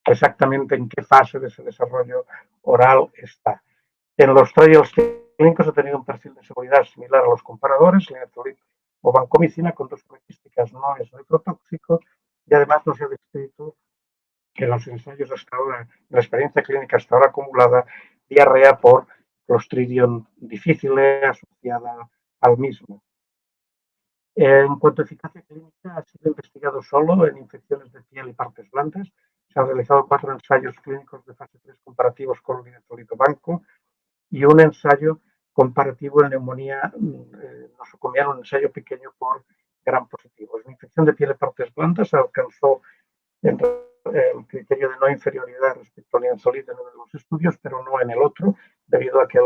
S4: exactamente en qué fase de ese desarrollo oral está. En los trials clínicos ha tenido un perfil de seguridad similar a los comparadores, linezolid o vancomicina, con 2 características: no es neurotóxico y además no se ha descrito en los ensayos hasta ahora, en la experiencia clínica hasta ahora acumulada, diarrea por Clostridium difficile asociada al mismo. En cuanto a eficacia clínica, ha sido investigado solo en infecciones de piel y partes blandas. Se han realizado 4 ensayos clínicos de fase 3 comparativos con linezolid banco y un ensayo comparativo en neumonía nosocomial, un ensayo pequeño por gram positivo. En infección de piel y partes blandas se alcanzó el criterio de no inferioridad respecto al linezolid en uno de los estudios, pero no en el otro, debido a que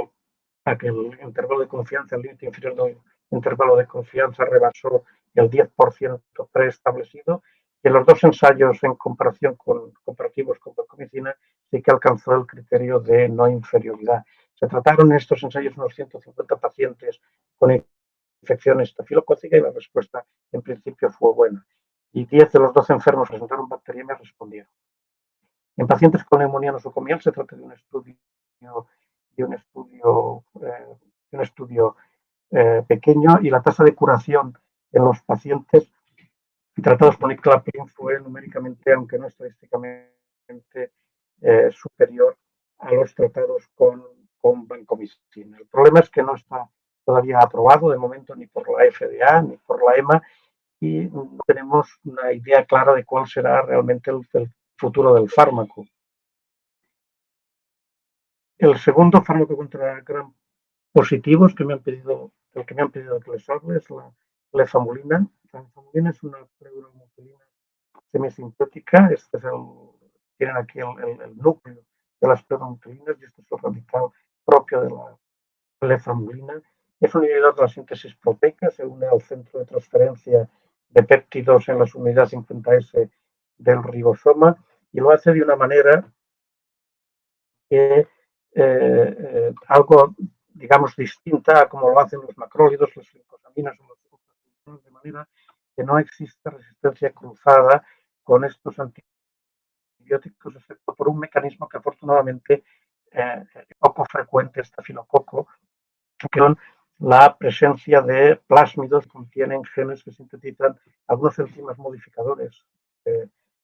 S4: el intervalo de confianza, el límite inferior del intervalo de confianza rebasó el 10% preestablecido. Y en los 2 ensayos en comparación comparativos con vancomicina sí que alcanzó el criterio de no inferioridad. Se trataron en estos ensayos unos 150 pacientes con infección estafilocócica y la respuesta en principio fue buena. Y 10 de los 12 enfermos presentaron bacteriemia y respondieron. En pacientes con neumonía nosocomial se trata de un estudio pequeño y la tasa de curación en los pacientes tratados con iclaprim fue numéricamente, aunque no estadísticamente, superior a los tratados con vancomicina. El problema es que no está todavía aprobado de momento ni por la FDA ni por la EMA y no tenemos una idea clara de cuál será realmente el futuro del fármaco. El segundo fármaco contra gram positivos que me han pedido que les hable es la lefamulina. La lefamulina es una pseudomucilina semisintética. Tienen aquí el núcleo de las pseudomucilinas y este es el radical propio de la lefamulina. Es un inhibidor de la síntesis proteica, se une al centro de transferencia de péptidos en las unidades 50S del ribosoma y lo hace de una manera que algo, digamos, distinta a como lo hacen los macrólidos, los glicosaminas o los de manera que no existe resistencia cruzada con estos antibióticos, excepto por un mecanismo que afortunadamente poco frecuente, estafilococo, que son la presencia de plásmidos que contienen genes que sintetizan algunos enzimas modificadores,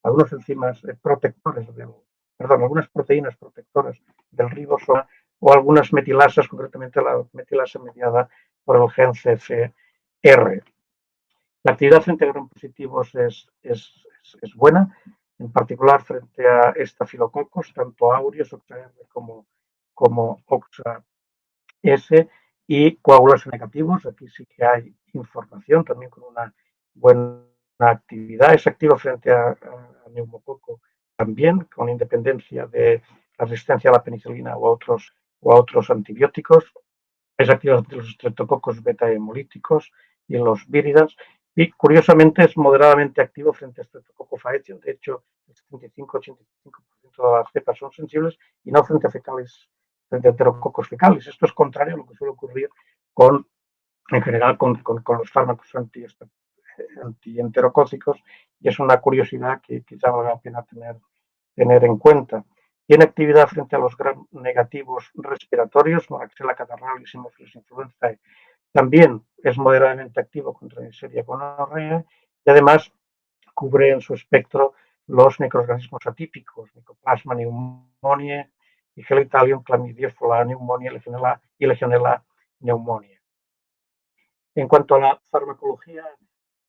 S4: algunos enzimas protectores algunas proteínas protectoras del ribosoma o algunas metilasas, concretamente la metilasa mediada por el gen CFR. La actividad frente a gram positivos es buena, en particular frente a estafilococos, tanto aureus, OXA-R como OXA-S, y coágulos negativos. Aquí sí que hay información, también con una buena actividad. Es activo frente a neumococo también, con independencia de la resistencia a la penicilina o a otros antibióticos. Es activo ante los estreptococos beta hemolíticos y los víridas. Y curiosamente es moderadamente activo frente a Streptococcus faecium. De hecho, el 75-85% de las cepas son sensibles y no frente a enterococos fecales. Esto es contrario a lo que suele ocurrir en general con los fármacos antienterocócicos y es una curiosidad que quizá vale la pena tener en cuenta. Tiene actividad frente a los gram negativos respiratorios, Moraxella catarrhalis y Haemophilus influenzae. También es moderadamente activo contra Neisseria gonorrhea y además cubre en su espectro los microorganismos atípicos, Mycoplasma pneumoniae, Igelium, Chlamydia, pneumonia y Legionella pneumoniae. En cuanto a la farmacología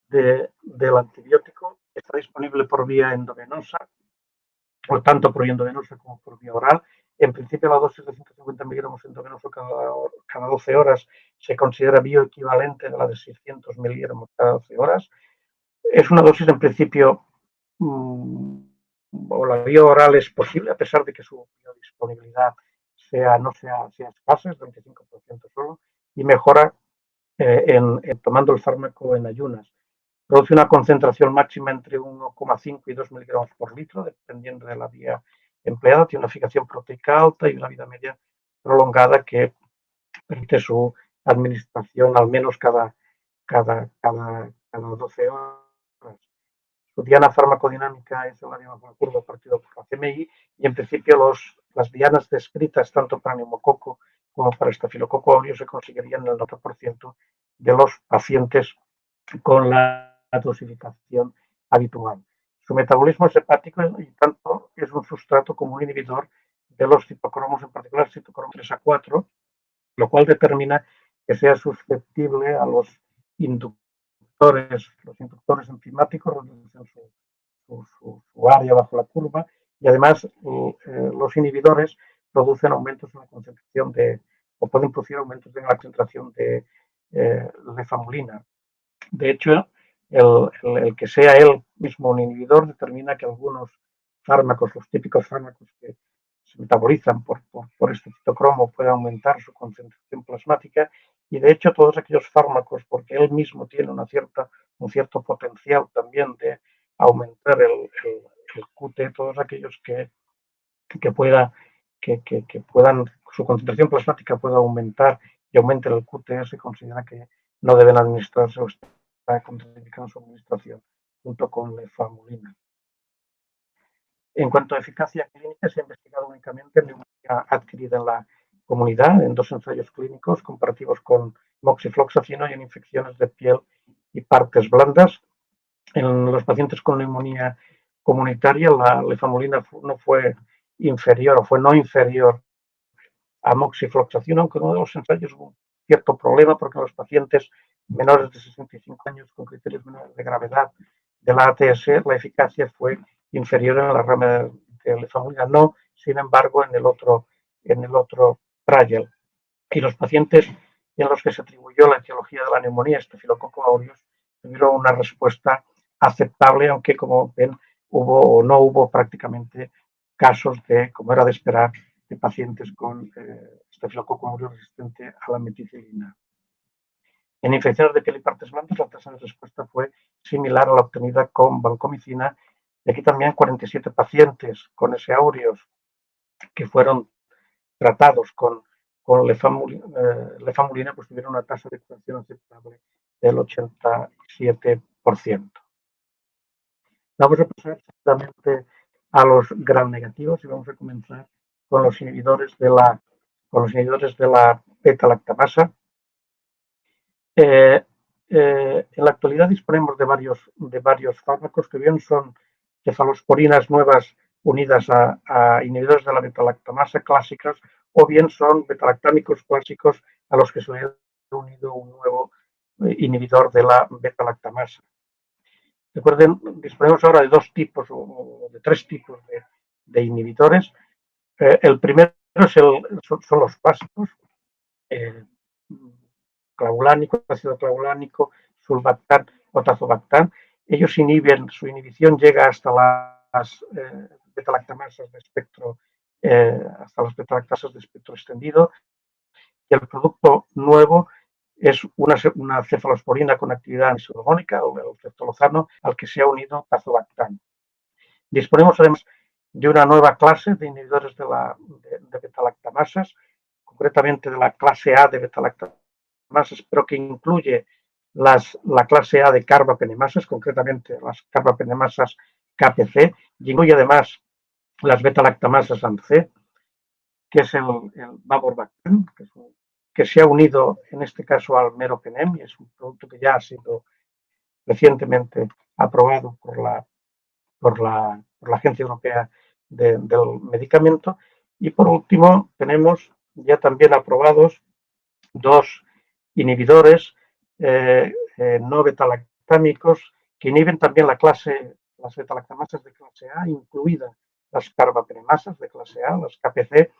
S4: del antibiótico, está disponible por vía endovenosa, o tanto por vía endovenosa como por vía oral. En principio, la dosis de 150 miligramos endovenoso cada 12 horas se considera bioequivalente de la de 600 miligramos cada 12 horas. Es una dosis, en principio, o la vía oral es posible, a pesar de que su biodisponibilidad no sea escasa, es 25% solo, y mejora tomando el fármaco en ayunas. Produce una concentración máxima entre 1,5 y 2 miligramos por litro, dependiendo de la vía empleada. Tiene una fijación proteica alta y una vida media prolongada que permite su administración al menos cada 12 horas. Su diana farmacodinámica es el área bajo la curva partido por la CMI y en principio las dianas descritas tanto para neumococo como para estafilococo aureus se conseguirían en el 90% de los pacientes con la dosificación habitual. Su metabolismo es hepático y tanto es un sustrato como un inhibidor de los citocromos, en particular citocromo 3A4, lo cual determina que sea susceptible a los inductores enzimáticos, reducen su área bajo la curva y además los inhibidores producen aumentos en la concentración o pueden producir aumentos en la concentración de lefamulina. De hecho, el que sea él mismo un inhibidor determina que algunos fármacos, los típicos fármacos que se metabolizan por este citocromo, pueden aumentar su concentración plasmática y de hecho todos aquellos fármacos, porque él mismo tiene un cierto potencial también de aumentar el QT, todos aquellos que puedan, su concentración plasmática pueda aumentar y aumente el QT, se considera que no deben administrarse o está contraindicando su administración junto con lefamulina. En cuanto a eficacia clínica, se ha investigado únicamente en neumonía adquirida en la comunidad, en 2 ensayos clínicos comparativos con moxifloxacino y en infecciones de piel y partes blandas. En los pacientes con neumonía comunitaria, la lefamulina no fue inferior o fue no inferior a moxifloxacino, aunque en uno de los ensayos hubo un cierto problema porque los pacientes menores de 65 años con criterios menores de gravedad de la ATS, la eficacia fue inferior en la rama de lefamulina, no, sin embargo, en el otro trial. Y los pacientes en los que se atribuyó la etiología de la neumonía, Staphylococcus aureus, tuvieron una respuesta aceptable, aunque como ven hubo o no hubo prácticamente casos de, como era de esperar, de pacientes con Staphylococcus aureus resistente a la meticilina. En infecciones de piel y partes blandas, la tasa de respuesta fue similar a la obtenida con vancomicina. Y aquí también 47 pacientes con S. aureus que fueron tratados con lefamulina, pues tuvieron una tasa de curación aceptable del 87%. Vamos a pasar exactamente a los gram negativos y vamos a comenzar con los inhibidores de la beta-lactamasa. En la actualidad disponemos de varios fármacos que bien son cefalosporinas nuevas unidas a inhibidores de la beta-lactamasa clásicas o bien son betalactámicos clásicos a los que se le ha unido un nuevo inhibidor de la beta-lactamasa. Recuerden, disponemos ahora de dos tipos o de tres tipos de inhibidores. El primero son los básicos, clavulánico, ácido clavulánico, sulbactam o tazobactam. Ellos inhiben, su inhibición llega hasta las beta-lactamasas de espectro, extendido. Y el producto nuevo es una cefalosporina con actividad antisologónica, o el ceftolozano, al que se ha unido tazobactam. Disponemos además de una nueva clase de inhibidores de beta-lactamasas, concretamente de la clase A de beta-lactamasas, pero que incluye la clase A de carbapenemasas, concretamente las carbapenemasas KPC, y incluye además las beta-lactamasas ANC, que es el Bavorbactam, que se ha unido en este caso al meropenem, y es un producto que ya ha sido recientemente aprobado por la Agencia Europea del Medicamento. Y por último tenemos ya también aprobados dos inhibidores no betalactámicos que inhiben también las betalactamasas de clase A, incluidas las carbapenemasas de clase A, las KPC,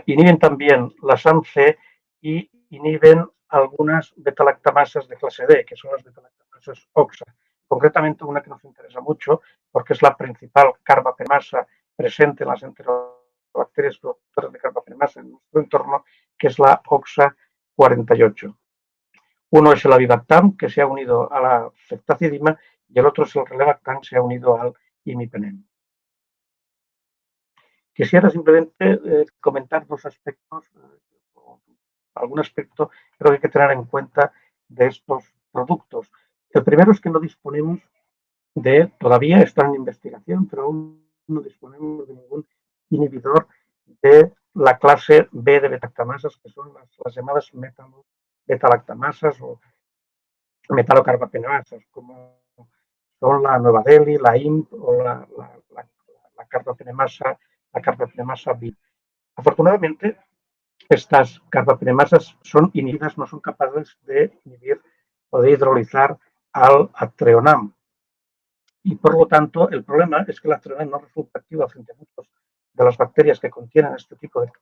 S4: inhiben también las AMC y inhiben algunas betalactamasas de clase D, que son las betalactamasas OXA. Concretamente una que nos interesa mucho porque es la principal carbapenamasa presente en las enterobacterias productoras de carbapenamasa en nuestro entorno, que es la OXA 48. Uno es el avibactam, que se ha unido a la ceftazidima, y el otro es el relebactam, que se ha unido al imipenem. Quisiera simplemente comentar dos aspectos, algún aspecto creo que hay que tener en cuenta de estos productos. El primero es que no disponemos todavía están en investigación, pero aún no disponemos de ningún inhibidor de la clase B de betalactamasas, que son las llamadas betalactamasas o metalocarbapenemasas, como son la Nueva Delhi, la IMP o la carbapenemasa B. Afortunadamente, estas carbapenemasas son inhibidas, no son capaces de inhibir o de hidrolizar al actreonam. Y por lo tanto, el problema es que la actreonam no resulta activa frente a muchas de las bacterias que contienen este tipo de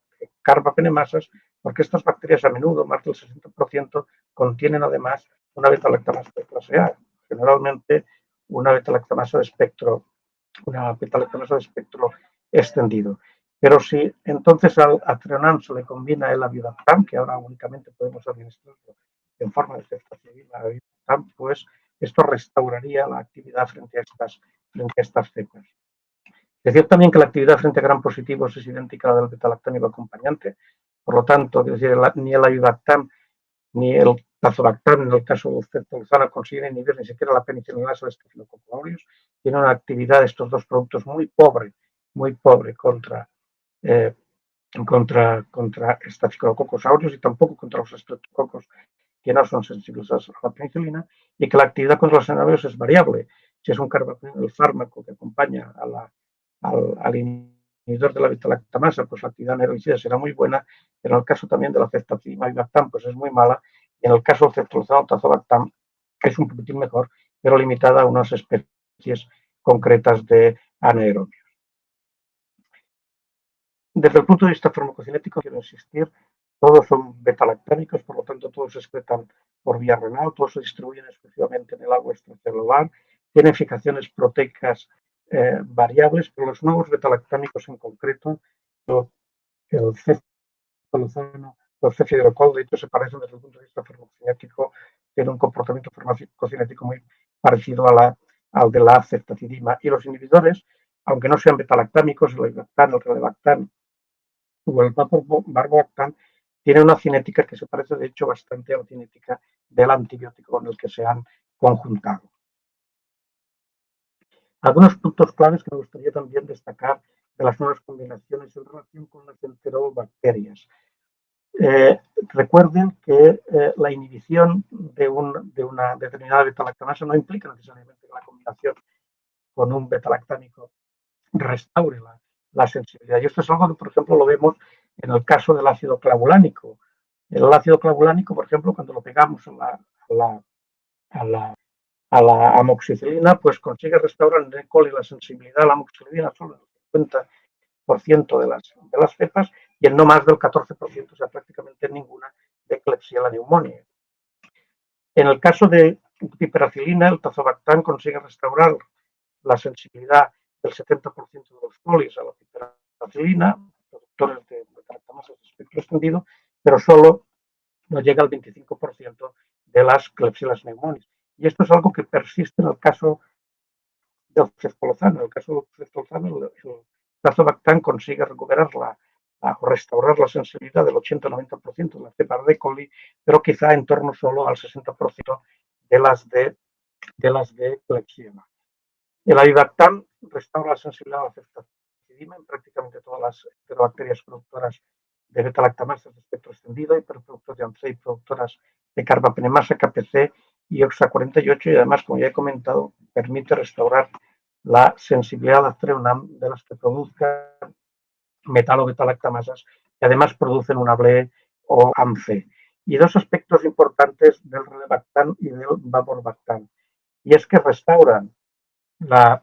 S4: carbapenemasas, porque estas bacterias a menudo, más del 60%, contienen además una beta-lactamasa de clase A, generalmente una beta-lactamasa de espectro extendido. Pero si entonces al actreonam se le combina el avibactam, que ahora únicamente podemos administrarlo en forma de ceftazidima, pues esto restauraría la actividad frente a estas cepas. Decir también que la actividad frente a gram positivos es idéntica a la del betalactámico acompañante, por lo tanto, ni el avibactam ni el tazobactam, en el caso del ceftolozano, consiguen inhibir ni siquiera la penicilinasa de Staphylococcus aureus. Tiene una actividad de estos dos productos muy pobre contra Staphylococcus aureus y tampoco contra los estreptococos que no son sensibles a la penicilina, y que la actividad contra los anaerobios es variable. Si es el fármaco que acompaña a al inhibidor de la beta-lactamasa, pues la actividad neuromicida será muy buena, pero en el caso también de la ceftazidima avibactam, pues es muy mala, y en el caso del ceftolozano tazobactam es un poquitín mejor, pero limitada a unas especies concretas de anaerobios. Desde el punto de vista farmacocinético, quiero insistir, todos son beta-lactámicos, por lo tanto todos se excretan por vía renal, todos se distribuyen exclusivamente en el agua extracelular, tienen eficacias proteicas variables, pero los nuevos beta-lactámicos en concreto, el ceftolozano, los cefidrocoll, de hecho se parecen desde el punto de vista farmacocinético, tienen un comportamiento farmacocinético muy parecido al de la ceftazidima, y los inhibidores, aunque no sean beta-lactámicos, el avibactam, el relebactam o el barbactam, tiene una cinética que se parece de hecho bastante a la cinética del antibiótico con el que se han conjuntado. Algunos puntos claves que me gustaría también destacar de las nuevas combinaciones en relación con las enterobacterias. Recuerden que la inhibición de una determinada beta-lactamasa no implica necesariamente que la combinación con un beta-lactámico restaure la sensibilidad. Y esto es algo que, por ejemplo, lo vemos en el caso del ácido clavulánico. El ácido clavulánico, por ejemplo, cuando lo pegamos a la amoxicilina, pues consigue restaurar en E. coli la sensibilidad a la amoxicilina solo en el 50% de las cepas y en no más del 14%, o sea, prácticamente ninguna, de Klebsiella pneumoniae. En el caso de piperacilina, el tazobactam consigue restaurar la sensibilidad del 70% de los colis a la piperacilina, productores de beta-lactamasas de espectro extendido, pero solo no llega al 25% de las Klebsiella pneumoniae. Y esto es algo que persiste en el caso del ceftolozano. En el caso del ceftolozano, el tazobactam consigue recuperar o restaurar la sensibilidad del 80-90% de las cepas de coli, pero quizá en torno solo al 60% de las de Klebsiella. El avibactam restaura la sensibilidad a la ceftazidima en prácticamente todas las enterobacterias productoras de beta-lactamasas de espectro extendido, hiperproductoras de ANCE y productoras de carbapenemasa, KPC y OXA48, y además, como ya he comentado, permite restaurar la sensibilidad a Treonam de las que produzcan metalo beta-lactamasas que además producen una BLE o ANCE. Y dos aspectos importantes del relebactam y del vaborbactam, y es que restauran la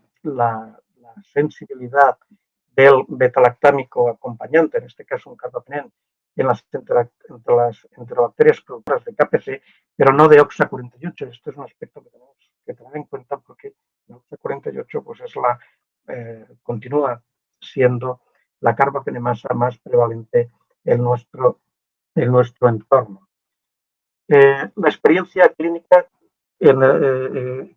S4: sensibilidad del beta-lactámico acompañante, en este caso un carbapenem, en las enterobacterias productoras de KPC, pero no de OXA48. Esto es un aspecto que tenemos que tener en cuenta porque la OXA48 pues continúa siendo la carbapenemasa más prevalente en nuestro entorno. La experiencia clínica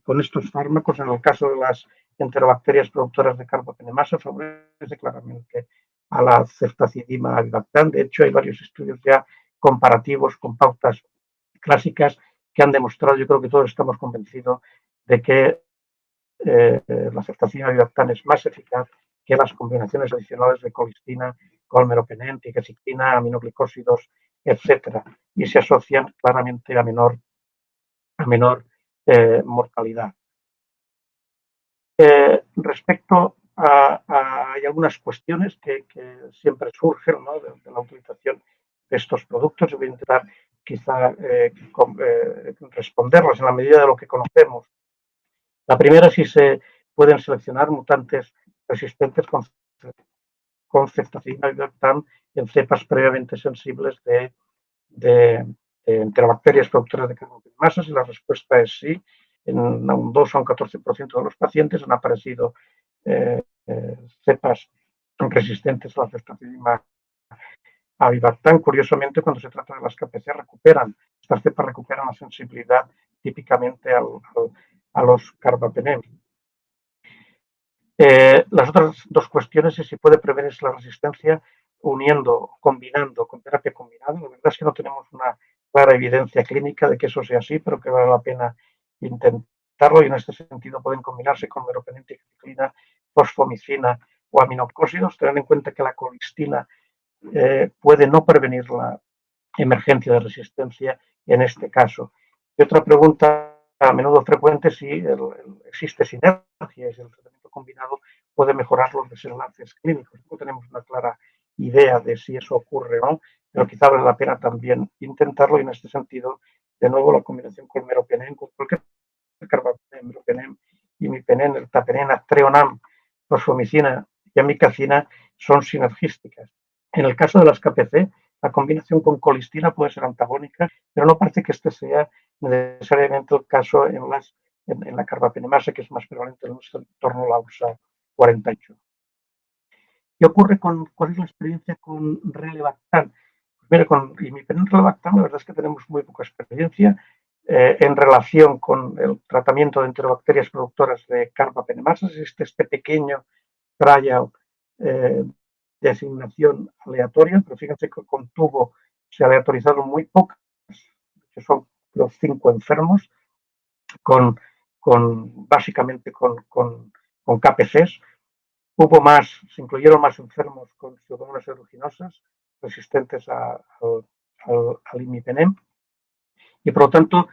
S4: con estos fármacos, en el caso de las enterobacterias productoras de carbapenemasa, favorece claramente a la ceftazidima avibactam. De hecho, hay varios estudios ya comparativos con pautas clásicas que han demostrado, yo creo que todos estamos convencidos de que la ceftazidima avibactam es más eficaz que las combinaciones adicionales de colistina, colmeropenem, ticagrelina, aminoglicósidos, etcétera, y se asocian claramente a menor mortalidad. Respecto hay algunas cuestiones que siempre surgen, ¿no?, de la utilización de estos productos. Voy a intentar quizá responderlas en la medida de lo que conocemos. La primera, si se pueden seleccionar mutantes resistentes con ceftazidima avibactam en cepas previamente sensibles de enterobacterias productoras de carbapenemasas, y la respuesta es sí. En un 2 a un 14% de los pacientes han aparecido cepas resistentes a la ceftazidima avibactam. Curiosamente, cuando se trata de las KPC, estas cepas recuperan la sensibilidad típicamente a los carbapenem. Las otras dos cuestiones es si puede prevenirse la resistencia combinando con terapia combinada. La verdad es que no tenemos una clara evidencia clínica de que eso sea así, pero que vale la pena intentarlo, y en este sentido pueden combinarse con meropenem, ticagrelina, fosfomicina o aminoglicósidos. Tener en cuenta que la colistina puede no prevenir la emergencia de resistencia en este caso. Y otra pregunta a menudo frecuente, si existe sinergia, si el tratamiento combinado puede mejorar los desenlaces clínicos. No tenemos una clara idea de si eso ocurre o no, pero quizá vale la pena también intentarlo, y en este sentido, de nuevo, la combinación con meropenem, con cualquier carbapenem, meropenem, imipenem, ertapenem, aztreonam, fosfomicina y amicacina son sinergísticas. En el caso de las KPC, la combinación con colistina puede ser antagónica, pero no parece que este sea necesariamente el caso en la carbapenemasa, que es más prevalente en nuestro entorno, la USA 48. ¿Qué ocurre cuál es la experiencia con relebactam? Pues mire, con imipenem relebactam la verdad es que tenemos muy poca experiencia en relación con el tratamiento de enterobacterias productoras de carbapenemasas. Existe este pequeño trial de asignación aleatoria, pero fíjense que con tubo se aleatorizaron muy pocas, que son los 5 enfermos, básicamente con KPCs. Se incluyeron más enfermos con pseudomonas aeruginosa resistentes al imipenem, y por lo tanto,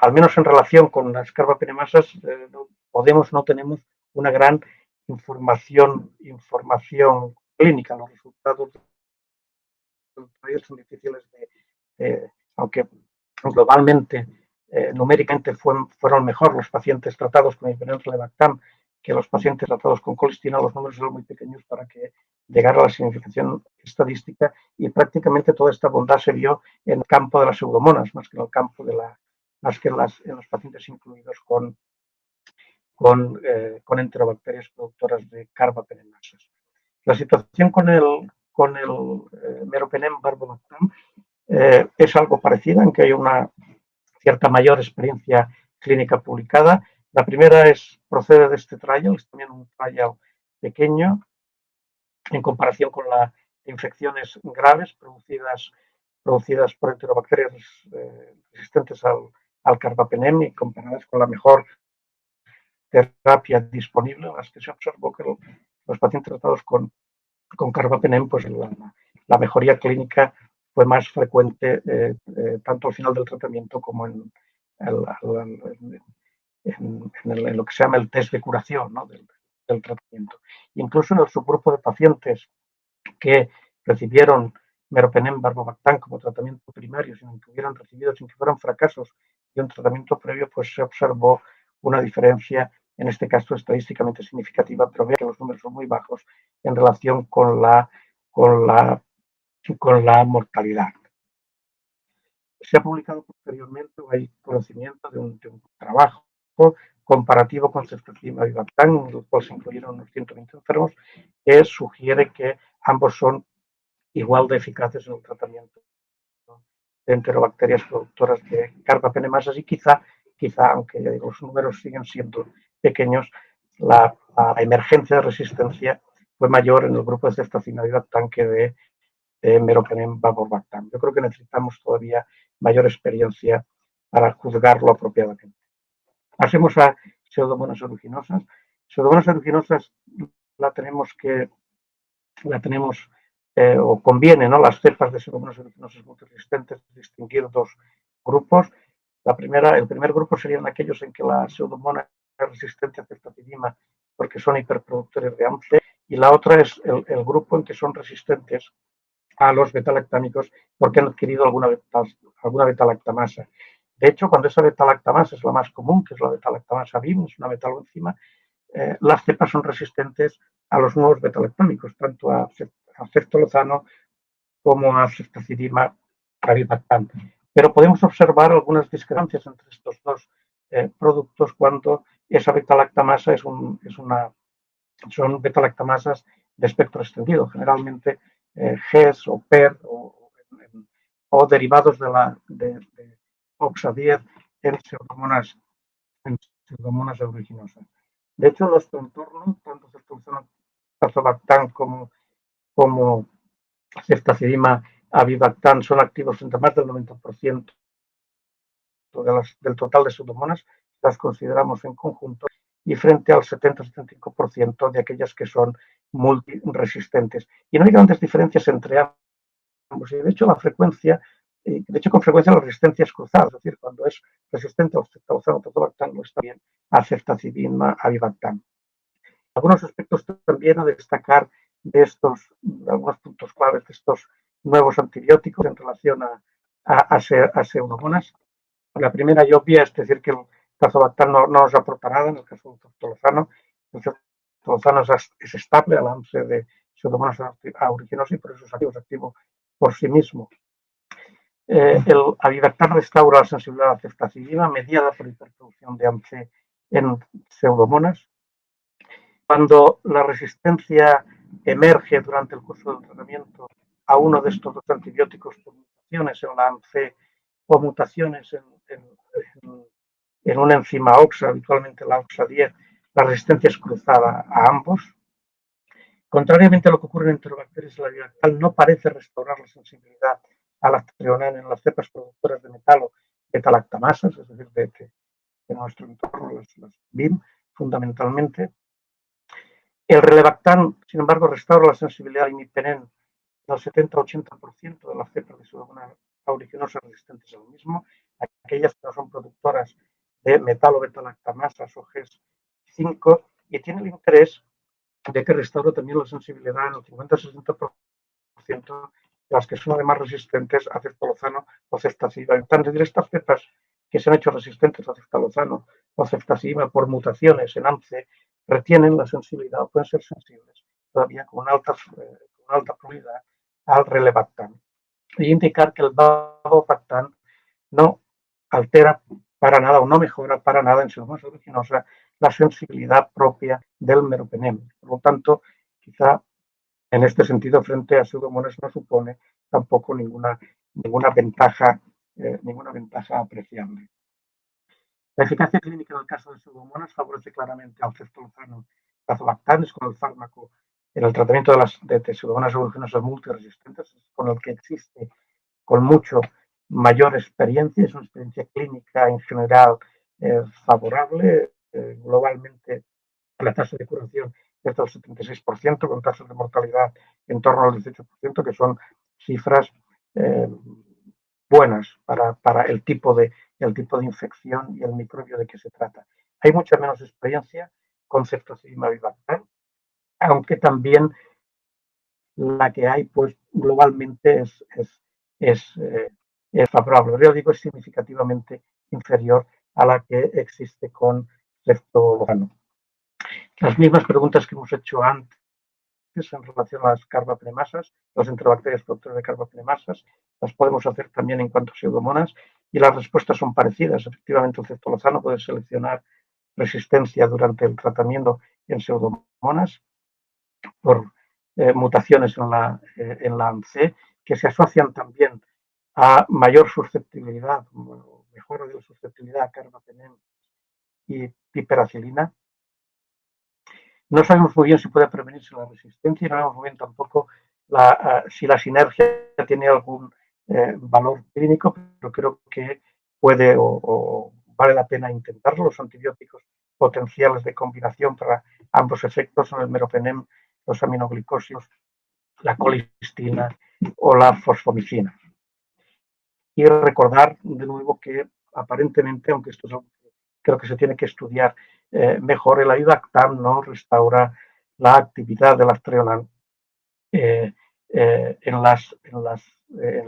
S4: al menos en relación con las carbapenemasas, no tenemos una gran información clínica. Los resultados son difíciles aunque globalmente, numéricamente fueron mejor los pacientes tratados con imipenem relebactam que los pacientes tratados con colistina. Los números eran muy pequeños para que llegara a la significación estadística, y prácticamente toda esta bondad se vio en el campo de las pseudomonas, más que en el campo en los pacientes incluidos con enterobacterias productoras de carbapenemasas. La situación con el meropenem barbobactam es algo parecida, en que hay una cierta mayor experiencia clínica publicada. La primera procede de este trial, es también un trial pequeño en comparación con las infecciones graves producidas por enterobacterias resistentes al carbapenem, y comparadas con la mejor terapia disponible, en las que se observó que los pacientes tratados con carbapenem, pues la mejoría clínica fue más frecuente tanto al final del tratamiento como en lo que se llama el test de curación, ¿no?, del tratamiento. Incluso en el subgrupo de pacientes que recibieron meropenem barbobactam como tratamiento primario, sin que hubieran recibido, sin que fueran fracasos de un tratamiento previo, pues se observó una diferencia, en este caso estadísticamente significativa, pero vea que los números son muy bajos en relación con la mortalidad. Se ha publicado posteriormente, hay conocimiento de un trabajo comparativo con ceftazidima avibactam, en el cual se incluyeron unos 120 enfermos, que sugiere que ambos son igual de eficaces en el tratamiento de enterobacterias productoras de carbapenemasas, y quizá, aunque los números siguen siendo pequeños, la emergencia de resistencia fue mayor en el grupo de ceftazidima avibactam que de meropenem barbobactam. Yo creo que necesitamos todavía mayor experiencia para juzgarlo apropiadamente. Pasemos a pseudomonas aeruginosas. Pseudomonas aeruginosas o conviene, ¿no?, las cepas de pseudomonas aeruginosas multiresistentes, distinguir dos grupos. El primer grupo serían aquellos en que la pseudomona es resistente a ceftazidima porque son hiperproductores de AMC, y la otra es el grupo en que son resistentes a los betalactámicos porque han adquirido alguna betalactamasa. De hecho, cuando esa betalactamasa es la más común, que es la betalactamasa BIM, es una betaloenzima, las cepas son resistentes a los nuevos betalactámicos, tanto a ceftolozano como a ceftazidima avibactam. Pero podemos observar algunas discrepancias entre estos dos productos cuando esa betalactamasa son betalactamasas de espectro extendido, generalmente GES o PER o derivados de OXA10 en pseudomonas aeruginosas. De hecho, en nuestro entorno, tanto ceftazidima como ceftazidima avibactam son activos frente a más del 90% del total de pseudomonas, las consideramos en conjunto, y frente al 70-75% de aquellas que son multiresistentes. Y no hay grandes diferencias entre ambos. Y de hecho, con frecuencia la resistencia es cruzada, es decir, cuando es resistente al ceftazidima tazobactam, no está bien a ceftazidima avibactam. Algunos aspectos también a destacar de estos, algunos puntos claves de estos nuevos antibióticos en relación a pseudomonas. La primera y obvia es decir que el tazobactam no nos aporta nada en el caso del ceftolozano. El ceftolozano es estable al AMSE de pseudomonas aeruginosa y por eso es activo por sí mismo. El avibactam restaura la sensibilidad a la ceftazidima mediada por hiperproducción de AMC en pseudomonas. Cuando la resistencia emerge durante el curso del tratamiento a uno de estos dos antibióticos por mutaciones en la AMC o mutaciones en una enzima OXA, habitualmente la OXA10, la resistencia es cruzada a ambos. Contrariamente a lo que ocurre en enterobacterias, el avibactam no parece restaurar la sensibilidad a la treonina en las cepas productoras de metalo beta-lactamasas, es decir, de nuestro entorno, las BIM, fundamentalmente. El relebactam, sin embargo, restaura la sensibilidad al imipenem del 70-80% de las cepas de pseudomonas aeruginosa resistentes al mismo, aquellas que no son productoras de metalo beta-lactamasas o GES5, y tiene el interés de que restaura también la sensibilidad en el 50-60% de las que son además resistentes a ceftolozano o ceftazidima. Es decir, estas cepas que se han hecho resistentes a ceftolozano o ceftazidima por mutaciones en AMCE retienen la sensibilidad o pueden ser sensibles todavía con una alta probabilidad al relebactam. Y indicar que el valboctam no altera para nada o no mejora para nada en pseudomonas aeruginosa la sensibilidad propia del meropenem. Por lo tanto, quizá en este sentido, frente a pseudomonas no supone tampoco ninguna ventaja apreciable. La eficacia clínica en el caso de pseudomonas favorece claramente al ceftolozano tazobactam con el fármaco en el tratamiento de pseudomonas aeruginosas multiresistentes, con el que existe con mucho mayor experiencia, es una experiencia clínica en general favorable. Globalmente la tasa de curación es del 76%, con tasas de mortalidad en torno al 18%, que son cifras buenas para el tipo de infección y el microbio de que se trata. Hay mucha menos experiencia con ceftazidima avibactam, aunque también la que hay, pues globalmente es favorable. Yo digo, es significativamente inferior a la que existe con ceftolozano. Las mismas preguntas que hemos hecho antes en relación a las carbapnemasas, las enterobacterias productoras de carbapnemasas, las podemos hacer también en cuanto a pseudomonas y las respuestas son parecidas. Efectivamente, el ceftolozano puede seleccionar resistencia durante el tratamiento en pseudomonas por mutaciones en la AMC, que se asocian también a mayor susceptibilidad, mejora de la susceptibilidad a carbapenem y piperacilina. No sabemos muy bien si puede prevenirse la resistencia y no sabemos muy bien tampoco si la sinergia tiene algún valor clínico, pero creo que puede o vale la pena intentarlo. Los antibióticos potenciales de combinación para ambos efectos son el meropenem, los aminoglicosidos, la colistina o la fosfomicina. Y recordar de nuevo que aparentemente, aunque esto es algo que creo que se tiene que estudiar mejor, el avibactam no restaura la actividad de las treonan en el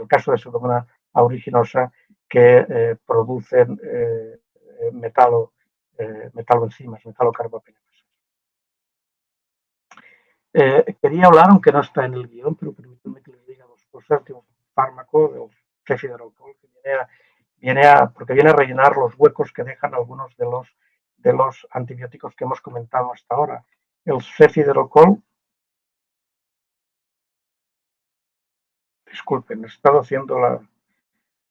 S4: caso de pseudomonas aeruginosa que producen metaloenzimas, metalocarbapenemasas. Quería hablar, aunque no está en el guión, pero permítanme que les diga dos cosas de un fármaco, del cefiderocol, que porque viene a rellenar los huecos que dejan algunos de los antibióticos que hemos comentado hasta ahora. El cefiderocol, disculpen, he estado haciendo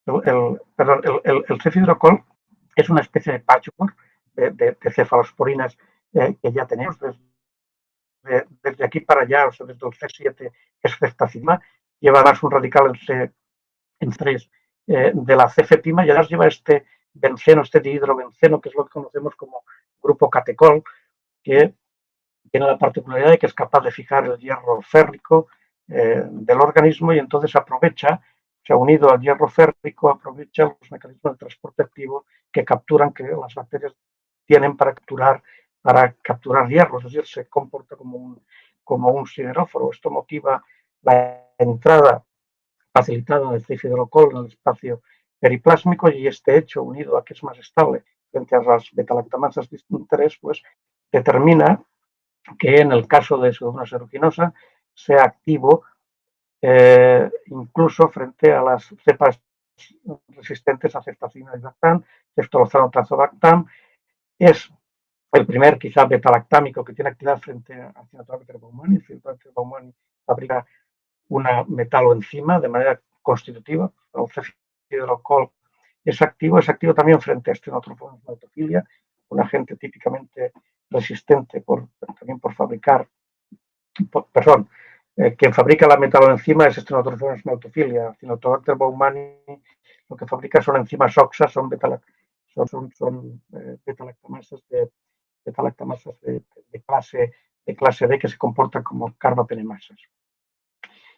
S4: el cefiderocol es una especie de patchwork de cefalosporinas que ya tenemos desde aquí para allá, o sea, desde el C7, que es ceftazidima, lleva además un radical en 3 de la cefetima y además lleva este benceno, este dihidrobenceno, que es lo que conocemos como grupo catecol, que tiene la particularidad de que es capaz de fijar el hierro férrico del organismo y entonces aprovecha, o sea, unido al hierro férrico, aprovecha los mecanismos de transporte activo que las bacterias tienen para capturar para capturar hierro, es decir, se comporta como un sideróforo. Esto motiva la entrada facilitada del cefidrocol en el espacio periplásmico, y este hecho, unido a que es más estable frente a las betalactamasas de interés, pues determina que en el caso de Pseudomonas aeruginosa sea activo incluso frente a las cepas resistentes a ceftazina y bactam, ceftolozano tazobactam. Es el primer, quizá, betalactámico que tiene actividad frente a Cianotrobacter baumannii. Cianotrobacter baumannii fabrica una metaloenzima de manera constitutiva. El cefidrocol es activo también frente a Stenotrophomonas maltophilia, un agente típicamente resistente también por fabricar, quien fabrica la metaloenzima es Stenotrophomonas maltophilia. Cianotrobacter baumannii lo que fabrica son enzimas OXA, son betalactamasas de clase D que se comportan como carbapenemasas.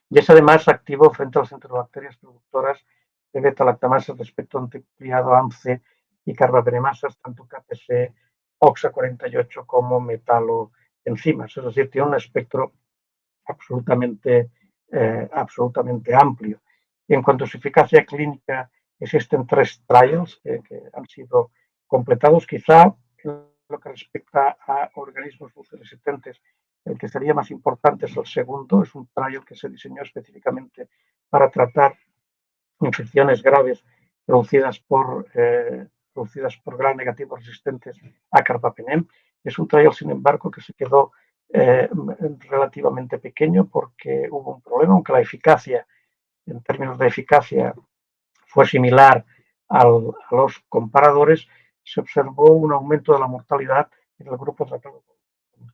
S4: Y es además activo frente a las enterobacterias productoras de betalactamasas de espectro nucleado AMC y carbapenemasas, tanto KPC, OXA48 como metaloenzimas. Es decir, tiene un espectro absolutamente amplio. Y en cuanto a su eficacia clínica, existen 3 trials que han sido completados. Quizá en lo que respecta a organismos resistentes, el que sería más importante es el segundo. Es un trial que se diseñó específicamente para tratar infecciones graves producidas por gram negativos resistentes a carbapenem. Es un trial, sin embargo, que se quedó relativamente pequeño porque hubo un problema, aunque la eficacia, en términos de eficacia, fue similar a los comparadores, se observó un aumento de la mortalidad en el grupo tratado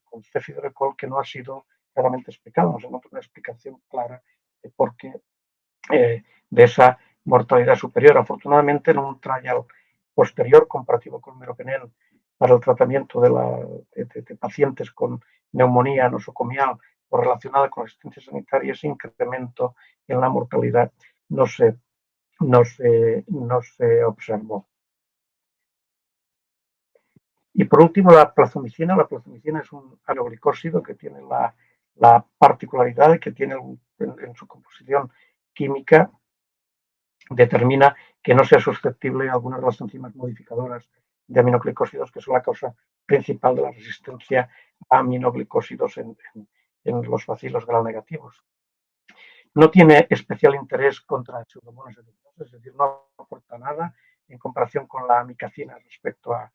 S4: con cefidrocol que no ha sido claramente explicado. No se encuentra una explicación clara de por qué de esa mortalidad superior. Afortunadamente, en un trial posterior comparativo con meropenem para el tratamiento de pacientes con neumonía nosocomial o relacionada con asistencia sanitaria, ese incremento en la mortalidad no se observó. Y por último, la plazomicina. La plazomicina es un aminoglicósido que tiene la particularidad de que tiene en su composición química determina que no sea susceptible a algunas de las enzimas modificadoras de aminoglicósidos, que son la causa principal de la resistencia a aminoglicósidos en los bacilos gram negativos. No tiene especial interés contra Pseudomonas aeruginosa, es decir, no aporta nada en comparación con la amicacina respecto a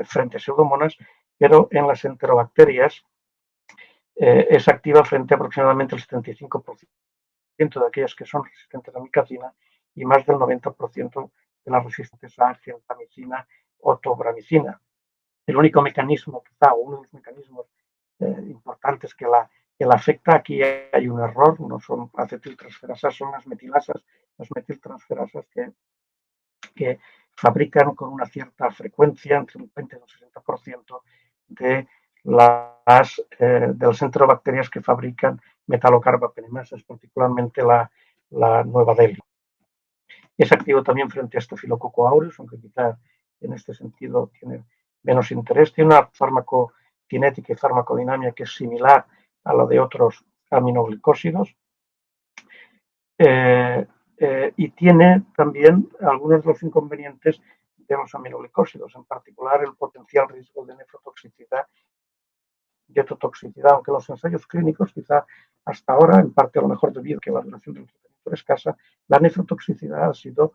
S4: frente a Pseudomonas, pero en las enterobacterias es activa frente a aproximadamente el 75% de aquellas que son resistentes a amicacina y más del 90% de las resistentes a gentamicina o tobramicina. El único mecanismo, quizá, o uno de los mecanismos importantes que la afecta, aquí hay un error, no son acetiltransferasas, son las metilasas, las metiltransferasas que fabrican con una cierta frecuencia, entre un 20 y un 60%, de las enterobacterias que fabrican metalocarbapenemasas, particularmente la nueva Delhi. Es activo también frente a Staphylococcus aureus, aunque quizá en este sentido tiene menos interés. Tiene una farmacocinética y farmacodinámica que es similar a la de otros aminoglicósidos. Y tiene también algunos de los inconvenientes de los aminoglicósidos, en particular el potencial riesgo de nefrotoxicidad y hetotoxicidad, aunque los ensayos clínicos, quizá hasta ahora, en parte a lo mejor debido a que la duración del tratamiento es escasa, la nefrotoxicidad ha sido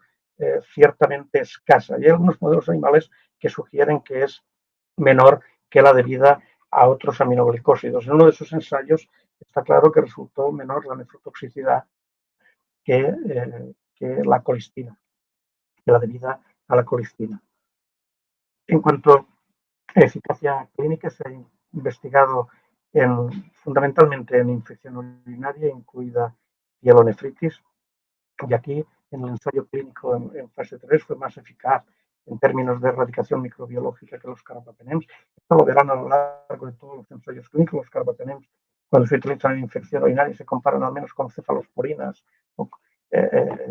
S4: ciertamente escasa. Y hay algunos modelos animales que sugieren que es menor que la debida a otros aminoglicósidos. En uno de esos ensayos está claro que resultó menor la nefrotoxicidad que la colistina, que la debida a la colistina. En cuanto a eficacia clínica, se ha investigado fundamentalmente en infección urinaria, incluida pielonefritis, y aquí en el ensayo clínico en fase 3 fue más eficaz en términos de erradicación microbiológica que los carbapenems. Esto lo verán a lo largo de todos los ensayos clínicos. Los carbapenems, cuando se utilizan en infección urinaria, se comparan al menos con cefalosporinas.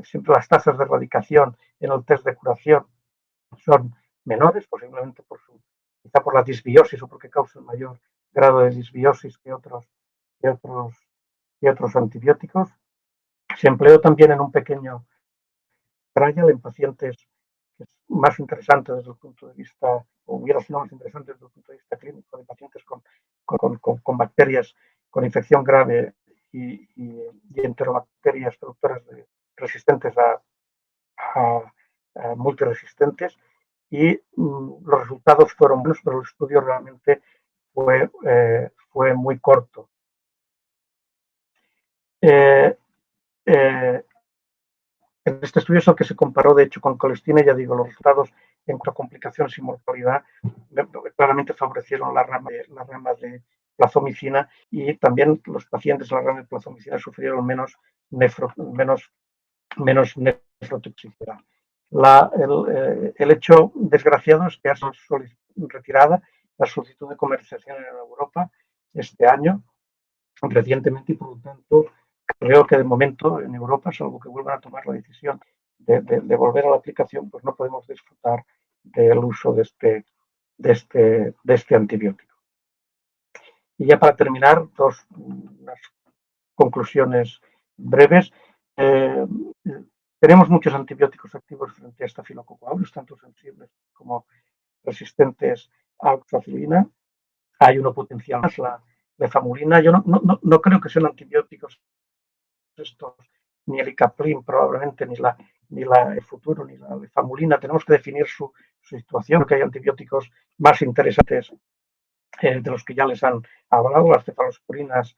S4: Siempre las tasas de erradicación en el test de curación son menores, posiblemente por su quizá por la disbiosis o porque causan mayor grado de disbiosis que otros antibióticos. Se empleó también en un pequeño trial en pacientes más interesantes desde el punto de vista, o hubiera sido más interesante desde el punto de vista clínico, de pacientes con bacterias con infección grave y enterobacterias productoras resistentes a multiresistentes, y los resultados fueron buenos, pero el estudio realmente fue muy corto. En este estudio es el que se comparó, de hecho, con colestina, y ya digo, los resultados en cuanto a complicaciones y mortalidad claramente favorecieron la rama de plazomicina, y también los pacientes en la rama de plazomicina sufrieron menos nefrotoxicidad. El hecho desgraciado es que ha sido retirada la solicitud de comercialización en Europa este año, recientemente, y por lo tanto creo que de momento en Europa, salvo que vuelvan a tomar la decisión de volver a la aplicación, pues no podemos disfrutar del uso de este antibiótico. Y ya para terminar, unas conclusiones breves. Tenemos muchos antibióticos activos frente a Staphylococcus aureus, tanto sensibles como resistentes a oxacilina. Hay uno potencial más, la lefamulina. Yo no creo que sean antibióticos estos, ni el icaplin probablemente, ni el futuro, ni la lefamulina. Tenemos que definir su situación, porque hay antibióticos más interesantes de los que ya les han hablado, las cefalosporinas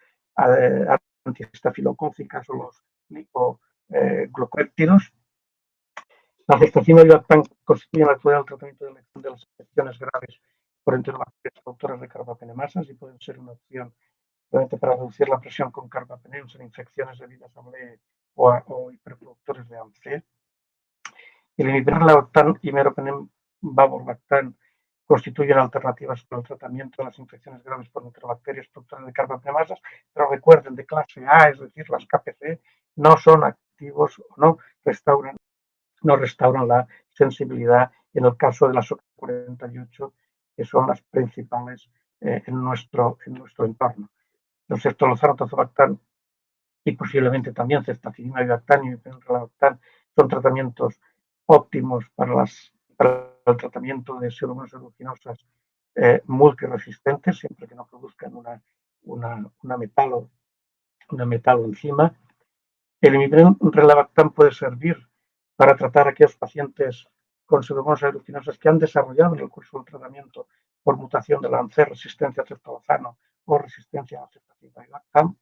S4: antiestafilocócicas o los lipoglucéptidos. La ceftriaxona y Vivactam constituyen la actualidad del tratamiento de elección de las infecciones graves por enterobacterias productoras de carbapenemasas, y pueden ser una opción para reducir la presión con carbapenems en infecciones debidas a BLE o hiperproductores de AMC. El imiprim, lavactam y meropenem vaborbactam constituyen alternativas para el tratamiento de las infecciones graves por enterobacterias productoras de carbapenemasas, pero recuerden, de clase A, es decir, las KPC, no son activos o no restauran la sensibilidad en el caso de las OC48, que son las principales en nuestro entorno. Los ceftolozano tazobactam y posiblemente también ceftazidima vivactam y relabactam son tratamientos óptimos para el tratamiento de pseudomonas aeruginosa multiresistentes, siempre que no produzcan una metaloenzima. El imiprim relabactam puede servir para tratar a aquellos pacientes con pseudomonas aeruginosa que han desarrollado en el curso del tratamiento por mutación de la ANCE resistencia a ceftolozano o resistencia a ceftazidima vivactam.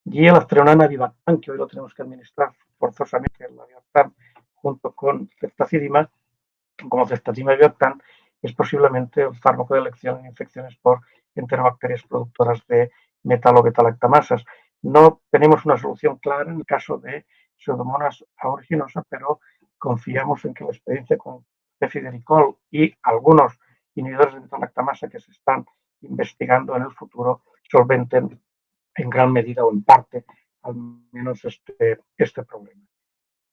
S4: Y el aztreonana vivactam, que hoy lo tenemos que administrar forzosamente, la vivactam junto con ceftazidima, como ceftazidima vivactam, es posiblemente el fármaco de elección en infecciones por enterobacterias productoras de metalobetalactamasas. No tenemos una solución clara en el caso de pseudomonas aeruginosa, pero confiamos en que la experiencia con cefidericol y algunos inhibidores de betalactamasa que se están investigando en el futuro solventen en gran medida o en parte al menos este problema.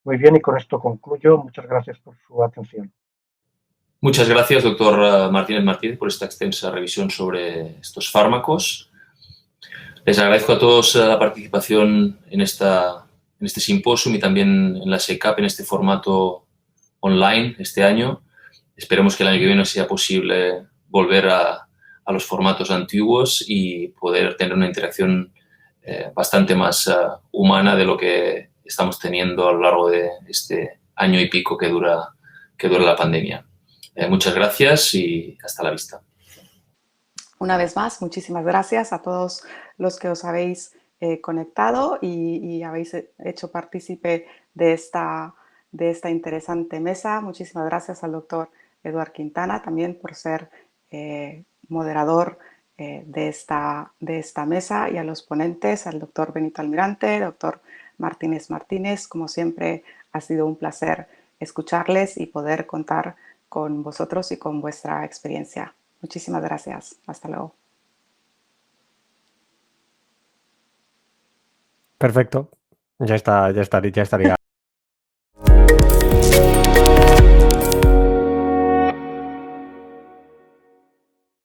S4: Muy bien, y con esto concluyo. Muchas gracias por su atención.
S2: Muchas gracias, doctor Martínez, por esta extensa revisión sobre estos fármacos. Les agradezco a todos la participación en este simposio y también en la SECAP en este formato online este año. Esperemos que el año que viene sea posible volver a los formatos antiguos y poder tener una interacción bastante más humana de lo que estamos teniendo a lo largo de este año y pico que dura la pandemia. Muchas gracias y hasta la vista.
S1: Una vez más, muchísimas gracias a todos los que os habéis conectado y habéis hecho partícipe de esta interesante mesa. Muchísimas gracias al doctor Eduard Quintana también por ser moderador de esta mesa, y a los ponentes, al doctor Benito Almirante, doctor Martínez. Como siempre, ha sido un placer escucharles y poder contar con vosotros y con vuestra experiencia. Muchísimas gracias. Hasta luego.
S5: Perfecto. Ya estaría